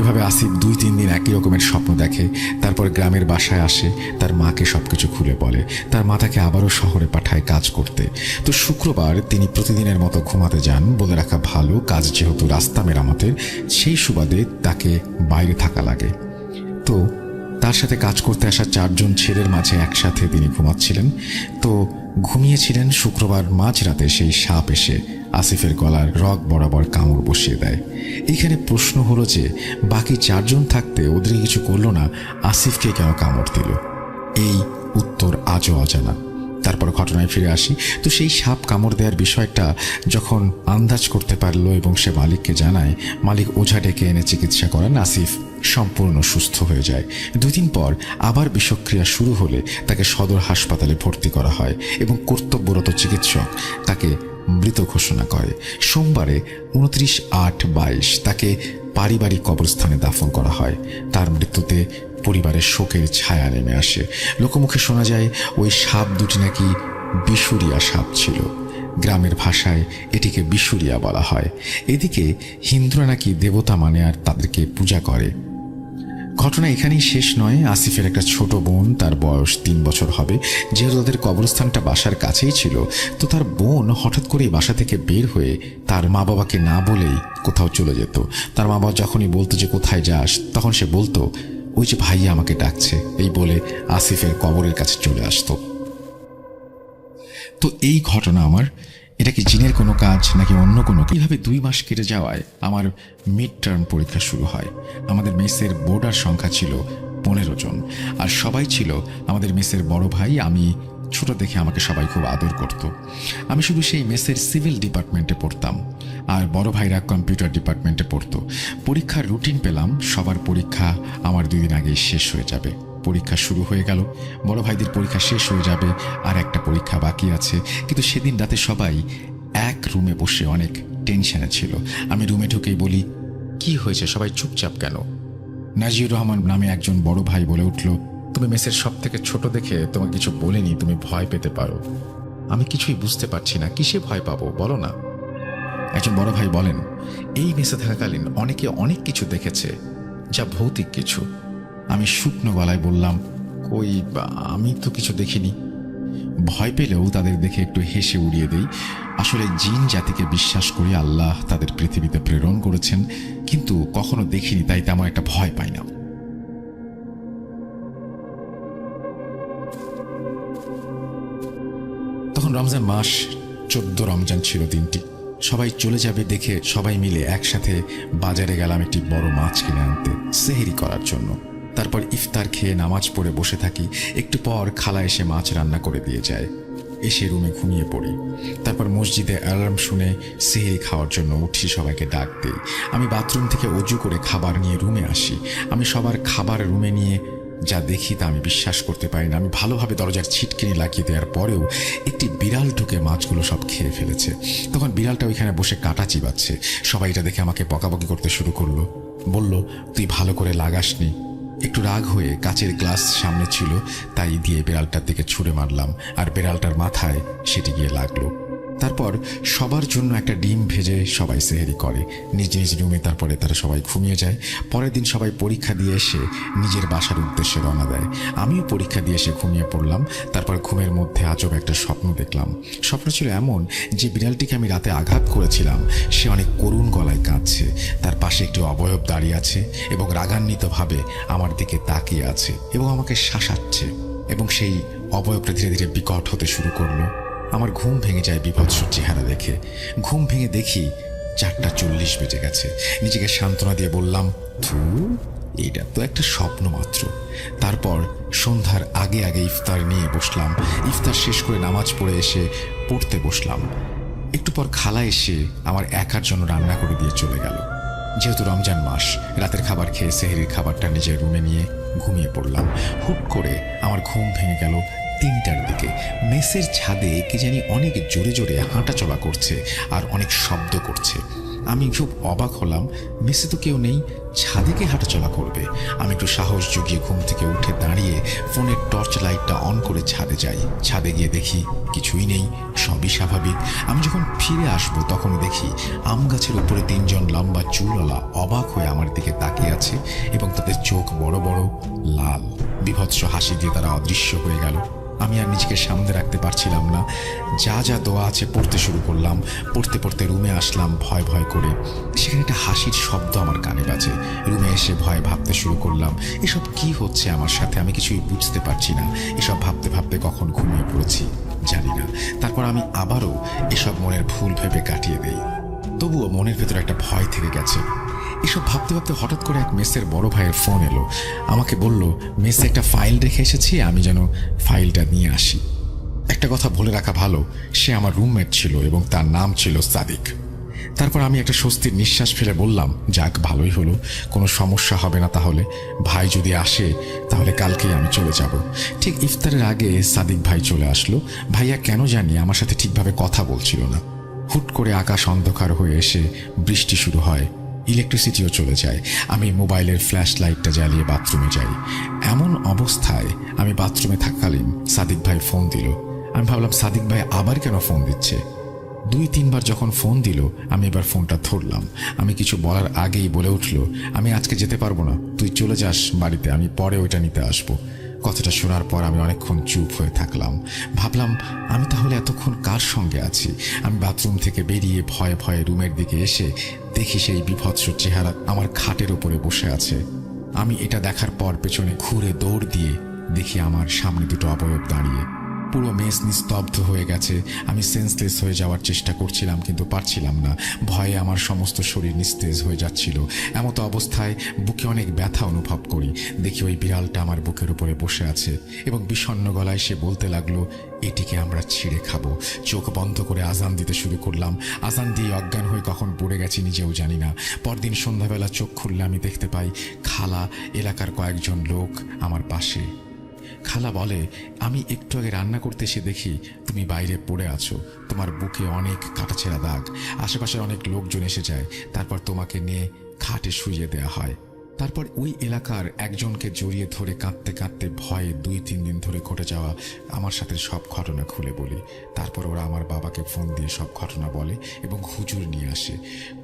এভাবে আসিফ 2-3 দিন একই রকমের স্বপ্ন দেখে। তারপর গ্রামের বাসায় আসে, তার মাকে সবকিছু খুলে বলে। তার মা তাকে আবারও শহরে পাঠায় কাজ করতে। তো শুক্রবার তিনি প্রতিদিনের মতো ঘুমাতে যান। বলে রাখা ভালো, কাজ যেহেতু রাস্তা মেরামতের, সেই সুবাদে তাকে বাইরে থাকা লাগে। তো তার সাথে কাজ করতে আসা 4 জন ছেলের মাঝে একসাথে তিনি ঘুমাচ্ছিলেন। তো ঘুমিয়েছিলেন। শুক্রবার মাঝরাতে সেই সাপ এসে আসিফের গলার রগ বরাবর কামড় বসিয়ে দেয়। এইখানে প্রশ্ন হলো যে বাকি 4 জন থাকতে ওদের কিছু করলো না, আসিফকে কেন কামড় দিল? এই উত্তর আজও অজানা। তারপর ঘটনায় ফিরে আসি। তো সেই সাপ কামড় দেওয়ার বিষয়টা যখন আন্দাজ করতে পারলো এবং সে মালিককে জানায়, মালিক ওঝা ডেকে এনে চিকিৎসা করান। আসিফ সম্পূর্ণ সুস্থ হয়ে যায়। 2 দিন পর আবার বিষক্রিয়া শুরু হলে তাকে সদর হাসপাতালে ভর্তি করা হয় এবং কর্তব্যরত চিকিৎসক তাকে মৃত ঘোষণা করে। সোমবারে 29/8/22 তাকে পারিবারিক কবরস্থানে দাফন করা হয়। তার মৃত্যুতে পরিবারের শোকের ছায়া নেমে আসে। লোকমুখে শোনা যায় ওই সাপ দুটি নাকি বিশুরিয়া সাপ ছিল। গ্রামের ভাষায় এটিকে বিশুরিয়া বলা হয়। এদিকে হিন্দুরা নাকি দেবতা মানে আর তাদেরকে পূজা করে। ঘটনা এখানেই শেষ নয়। আসিফের একটা ছোট বোন, তার বয়স 3 বছর হবে। যেহেতু তাদের কবরস্থানটা বাসার কাছেই ছিল, তো তার বোন হঠাৎ করেই বাসা থেকে বের হয়ে তার মা বাবাকে না বলেই কোথাও চলে যেত। তার মা বাবা যখনই বলতো যে কোথায় যাস, তখন সে বলতো ওই যে ভাইয়া আমাকে ডাকছে, এই বলে আসিফের কবরের কাছে চলে আসতো। তো এই ঘটনা আমার, এটা কি জিনের কোনো কাজ নাকি অন্য কোনো? এইভাবে 2 মাস কেটে যাওয়ায় আমার মিড টার্ম পরীক্ষা শুরু হয়। আমাদের মেসের বোর্ডার সংখ্যা ছিল 15 জন, আর সবাই ছিল আমাদের মেসের বড় ভাই। আমি ছোট দেখে আমাকে সবাই খুব আদর করত। আমি শুধু সেই মেসের সিভিল ডিপার্টমেন্টে পড়তাম, আর বড় ভাইরা কম্পিউটার ডিপার্টমেন্টে পড়তো। পরীক্ষার রুটিন পেলাম, সবার পরীক্ষা আমার 2 দিন আগেই শেষ হয়ে যাবে। পরীক্ষা শুরু হয়ে গেল, বড় ভাইদের পরীক্ষা শেষ হয়ে যাবে, আর একটা পরীক্ষা বাকি আছে। কিন্তু সেদিন রাতে সবাই এক রুমে বসে অনেক টেনশনে ছিল। আমি রুমে ঢুকেই বলি, কি হয়েছে, সবাই চুপচাপ কেন? নাজিউর রহমান নামে একজন বড় ভাই বলে উঠল, তুমি মেসের সব থেকে ছোট দেখে তোমাকে কিছু বলেনি, তুমি ভয় পেতে পারো। আমি কিছুই বুঝতে পারছি না, কিসে ভয় পাবো বলো না। একজন বড় ভাই বলেন, এই মেসে থাকাকালীন অনেকে অনেক কিছু দেখেছে, যা ভৌতিক কিছু। আমি শুকনো গলায় বললাম, কই, আমি তো কিছু দেখিনি। ভয় পেলেও তাদের দেখে একটু হেসে উড়িয়ে দেই। আসলে জিন জাতিকে বিশ্বাস করি আল্লাহ তাদের পৃথিবীতে প্রেরণ করেছেন, কিন্তু কখনো দেখিনি, তাই তেমন একটা ভয় পাই না। তখন রমজান মাস, 14 রমজান ছিল দিনটি। সবাই চলে যাবে দেখে সবাই মিলে একসাথে বাজারে গেলাম একটি বড় মাছ কিনে আনতে সেহরি করার জন্য। তারপর ইফতার খেয়ে নামাজ পড়ে বসে থাকি। একটু পর খালা এসে মাছ রান্না করে দিয়ে যায়। এসে রুমে ঘুমিয়ে পড়ি। তারপর মসজিদে অ্যালার্ম শুনে সেহরি খাওয়ার জন্য উঠি, সবাইকে ডাক দিই। আমি বাথরুম থেকে অজু করে খাবার নিয়ে রুমে আসি। আমি সবার খাবার রুমে নিয়ে যা দেখি তা আমি বিশ্বাস করতে পারি না। আমি ভালোভাবে দরজার ছিটকিনি লাগিয়ে দেওয়ার পরেও একটি বিড়াল ঢুকে মাছগুলো সব খেয়ে ফেলেছে। তখন বিড়ালটা ওইখানে বসে কাটা চিবাচ্ছে। সবাই এটা দেখে আমাকে বকাবকি করতে শুরু করলো। বলল, তুই ভালো করে লাগাসনি। একটু রাগ হয়ে কাচের গ্লাস সামনে ছিল, তাই দিয়ে বিড়ালটার দিকে ছুঁড়ে মারলাম, আর বিড়ালটার মাথায় সেটি গিয়ে লাগলো। তারপর সবার জন্য একটা ডিম ভেজে সবাই সেহরি করে নিজ নিজ রুমে। তারপরে তারা সবাই ঘুমিয়ে যায়। পরের দিন সবাই পরীক্ষা দিয়ে এসে নিজের বাসার উদ্দেশ্যে রওনা দেয়। আমিও পরীক্ষা দিয়ে এসে ঘুমিয়ে পড়লাম। তারপর ঘুমের মধ্যে আজব একটা স্বপ্ন দেখলাম। স্বপ্ন ছিল এমন যে বিড়ালটিকে আমি রাতে আঘাত করেছিলাম সে অনেক করুণ গলায় কাঁদছে। তার পাশে একটি অবয়ব দাঁড়িয়ে আছে এবং রাগান্বিতভাবে আমার দিকে তাকিয়ে আছে এবং আমাকে শাসাচ্ছে, এবং সেই অবয়বটা ধীরে ধীরে বিকট হতে শুরু করলো। আমার ঘুম ভেঙে যায় বিভৎস চেহারা দেখে। ঘুম ভেঙে দেখি 4:40 বেজে গেছে। নিজেকে সান্ত্বনা দিয়ে বললাম, ধুর, এটা তো একটা স্বপ্ন মাত্র। তারপর সন্ধ্যার আগে আগে ইফতার নিয়ে বসলাম। ইফতার শেষ করে নামাজ পড়ে এসে পড়তে বসলাম। একটু পর খালা এসে আমার একার জন্য রান্না করে দিয়ে চলে গেল। যেহেতু রমজান মাস, রাতের খাবার খেয়ে সেহরির খাবারটা নিজের রুমে নিয়ে ঘুমিয়ে পড়লাম। হুট করে আমার ঘুম ভেঙে গেল 3টার দিকে। মেসের ছাদে কি জানি অনেক জোরে জোরে হাঁটা চলা করছে আর অনেক শব্দ করছে। আমি খুব অবাক হলাম, মেসে তো কেউ নেই, ছাদে কে হাঁটা চলা করবে? আমি একটু সাহস জুগিয়ে ঘুম থেকে উঠে দাঁড়িয়ে ফোনের টর্চ লাইটটা অন করে ছাদে যাই। ছাদে গিয়ে দেখি কিছুই নেই, সবই স্বাভাবিক। আমি যখন ফিরে আসবো তখন দেখি আম গাছের উপরে 3জন লম্বা চুলওয়ালা অবাক হয়ে আমার দিকে তাকিয়ে আছে এবং তাদের চোখ বড় বড় লাল। বিভৎস হাসি দিয়ে তারা অদৃশ্য হয়ে গেল। আমি আর নিজেকে সামনে রাখতে পারছিলাম না। যা যা দোয়া আছে পড়তে শুরু করলাম। পড়তে পড়তে রুমে আসলাম ভয় ভয় করে। সেখানে একটা হাসির শব্দ আমার কানে বাজে। রুমে এসে ভয়ে ভাবতে শুরু করলাম, এসব কি হচ্ছে আমার সাথে? আমি কিছুই বুঝতে পারছি না। এসব ভাবতে ভাবতে কখন ঘুমিয়ে পড়েছি জানি না। তারপর আমি আবারও এসব মনের ভুল ভেবে কাটিয়ে দেই। তবুও মনের ভেতরে একটা ভয় থেকে গেছে। এসব ভাবতে ভাবতে হঠাৎ করে এক মেসের বড় ভাইয়ের ফোন এলো। আমাকে বলল, মেসে একটা ফাইল রেখে এসেছি, আমি যেন ফাইলটা নিয়ে আসি। একটা কথা বলে রাখা ভালো, সে আমার রুমমেট ছিল এবং তার নাম ছিল সাদিক। তারপর আমি একটা স্বস্তির নিঃশ্বাস ফেলে বললাম, যাক, ভালোই হলো, কোনো সমস্যা হবে না। তাহলে ভাই যদি আসে তাহলে কালকেই আমি চলে যাব। ঠিক ইফতারের আগে সাদিক ভাই চলে আসলো। ভাইয়া কেন জানি আমার সাথে ঠিকভাবে কথা বলছিল না। হুট করে আকাশ অন্ধকার হয়ে এসে বৃষ্টি শুরু হয়, ইলেকট্রিসিটিও চলে যায়। আমি মোবাইলের ফ্ল্যাশ লাইটটা জ্বালিয়ে বাথরুমে যাই। এমন অবস্থায় আমি বাথরুমে থাকাকালীন সাদিক ভাই ফোন দিল। আমি ভাবলাম সাদিক ভাই আবার কেন ফোন দিচ্ছে। 2-3বার যখন ফোন দিল আমি এবার ফোনটা ধরলাম। আমি কিছু বলার আগেই বলে উঠল, আমি আজকে যেতে পারবো না, তুই চলে যাস বাড়িতে, আমি পরে ওইটা নিতে আসবো। কথাটা শোনার পর আমি অনেকক্ষণ চুপ হয়ে থাকলাম। ভাবলাম, আমি তাহলে এতক্ষণ কার সঙ্গে আছি? আমি বাথরুম থেকে বেরিয়ে ভয়ে ভয়ে রুমের দিকে এসে দেখি সেই বিভৎস চেহারা আমার খাটের উপরে বসে আছে। আমি এটা দেখার পর পেছনে ঘুরে দৌড় দিয়ে দেখি আমার সামনে দুটো অবয়ব দাঁড়িয়ে। পুরো মেস নিস্তব্ধ হয়ে গেছে। আমি সেন্সলেস হয়ে যাওয়ার চেষ্টা করছিলাম, কিন্তু পারছিলাম না। ভয়ে আমার সমস্ত শরীর নিস্তেজ হয়ে যাচ্ছিল। এমতো অবস্থায় বুকে অনেক ব্যথা অনুভব করি। দেখি ওই বিড়ালটা আমার বুকের উপরে বসে আছে এবং বিষণ্ণ গলায় সে বলতে লাগলো, এটিকে আমরা ছিঁড়ে খাবো। চোখ বন্ধ করে আজান দিতে শুরু করলাম। আজান দিয়ে অজ্ঞান হয়ে কখন পড়ে গেছি নিজেও জানি না। পরদিন সন্ধ্যাবেলা চোখ খুললে আমি দেখতে পাই খালা, এলাকার কয়েকজন লোক আমার পাশে। খালা বলে, আমি একটু আগে রান্না করতে এসে দেখি তুমি বাইরে পড়ে আছো, তোমার বুকে অনেক কাটাছেঁড়া দাগ। আশেপাশে অনেক লোকজন এসে যায়। তারপর তোমাকে নিয়ে খাটে শুইয়ে দেওয়া হয়। তারপর ওই এলাকার একজনকে জড়িয়ে ধরে কাঁদতে কাঁদতে ভয়ে 2-3 দিন ধরে ঘটে যাওয়া আমার সাথে সব ঘটনা খুলে বলি। তারপর ওরা আমার বাবাকে ফোন দিয়ে সব ঘটনা বলে এবং হুজুর নিয়ে আসে।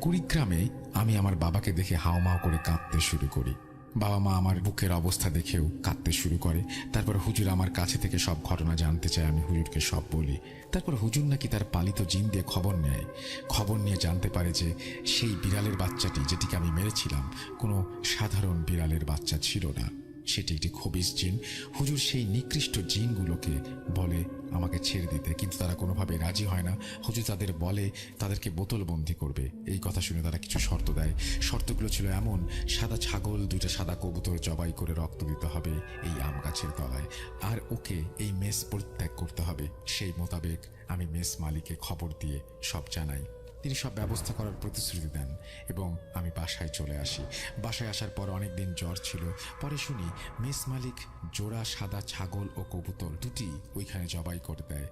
কুড়িগ্রামে আমি আমার বাবাকে দেখে হাওমাও করে কাঁদতে শুরু করি। বাবা মা আমার বুকের অবস্থা দেখেও কাঁদতে শুরু করে। তারপর হুজুর আমার কাছে থেকে সব ঘটনা জানতে চায়, আমি হুজুরকে সব বলি। তারপর হুজুর নাকি তার পালিত জিন দিয়ে খবর নেয়। খবর নিয়ে জানতে পারে যে সেই বিড়ালের বাচ্চাটি যেটিকে আমি মেরেছিলাম কোনো সাধারণ বিড়ালের বাচ্চা ছিল না, সেটি একটি খবিস জিন। হুজুর সেই নিকৃষ্ট জিনগুলোকে বলে আমাকে ছেড়ে দিতে, কিন্তু তারা কোনোভাবে রাজি হয় না। হুজুর তাদের বলে তাদেরকে বোতলবন্দি করবে। এই কথা শুনে তারা কিছু শর্ত দেয়। শর্তগুলো ছিল এমন: সাদা ছাগল, 2টা সাদা কবুতর জবাই করে রক্ত দিতে হবে এই আম গাছের তলায়, আর ওকে এই মেস পরিত্যাগ করতে হবে। সেই মোতাবেক আমি মেস মালিককে খবর দিয়ে সব জানাই। তিনি সব ব্যবস্থা করার প্রতিশ্রুতি দেন এবং আমি বাসায় চলে আসি। বাসায় আসার পর অনেক দিন জ্বর ছিল। পরে শুনি মেস মালিক জোড়া সাদা ছাগল ও কবুতর দুটি ওইখানে জবাই করে দেয়,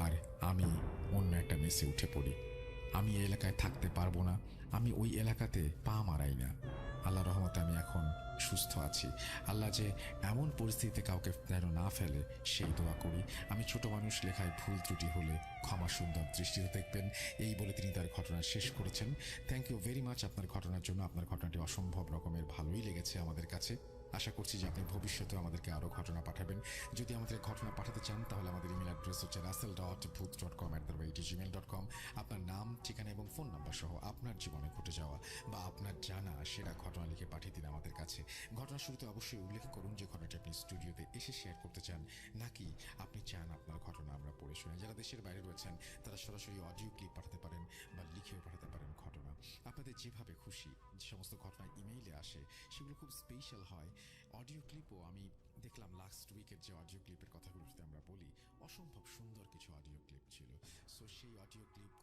আর আমি অন্য একটা মেসে উঠে পড়ি। আমি এই এলাকায় থাকতে পারবো না, আমি ওই এলাকাতে পা মারাই না। আল্লাহ রহমতে আমি এখন সুস্থ আছি। আল্লাহ যে এমন পরিস্থিতিতে কাউকে যেন না ফেলে সেই দোয়া করি। আমি ছোট মানুষ, লেখায় ভুল ত্রুটি হলে ক্ষমা সুন্দর দৃষ্টিতে দেখবেন, এই বলে তিনি তার ঘটনা শেষ করেছেন। থ্যাংক ইউ ভেরি মাচ আপনার ঘটনার জন্য। আপনার ঘটনাটি অসম্ভব রকমের ভালোই লেগেছে আমাদের কাছে। আশা করছি যে আপনি ভবিষ্যতে আমাদেরকে আরও ঘটনা পাঠাবেন। যদি আমাদের ঘটনা পাঠাতে চান তাহলে আমাদের ইমেল অ্যাড্রেস হচ্ছে russell.booth.com@gmail.com। আপনার নাম, ঠিকানা এবং ফোন নাম্বার সহ আপনার জীবনে ঘটে যাওয়া বা আপনার জানা সেরা ঘটনা লিখে পাঠিয়ে দিন আমাদের কাছে। ঘটনার শুরুতে অবশ্যই উল্লেখ করুন যে ঘটনাটি আপনি স্টুডিওতে এসে শেয়ার করতে চান, নাকি আপনি চান আপনার ঘটনা আমরা পড়ে শুনে। যারা দেশের বাইরে রয়েছেন তারা সরাসরি অডিও ক্লিপ পাঠাতে পারেন বা লিখেও পাঠাতে পারেন ঘটনা। আপনাদের যেভাবে খুশি। যে সমস্ত ঘটনা ইমেইলে আসে সেগুলো খুব স্পেশাল হয়। অডিও ক্লিপও আমি দেখলাম লাস্ট উইকের যে অডিও ক্লিপের কথাগুলো যদি আমরা বলি, অসম্ভব সুন্দর কিছু অডিও ক্লিপ ছিল। সো সেই অডিও ক্লিপ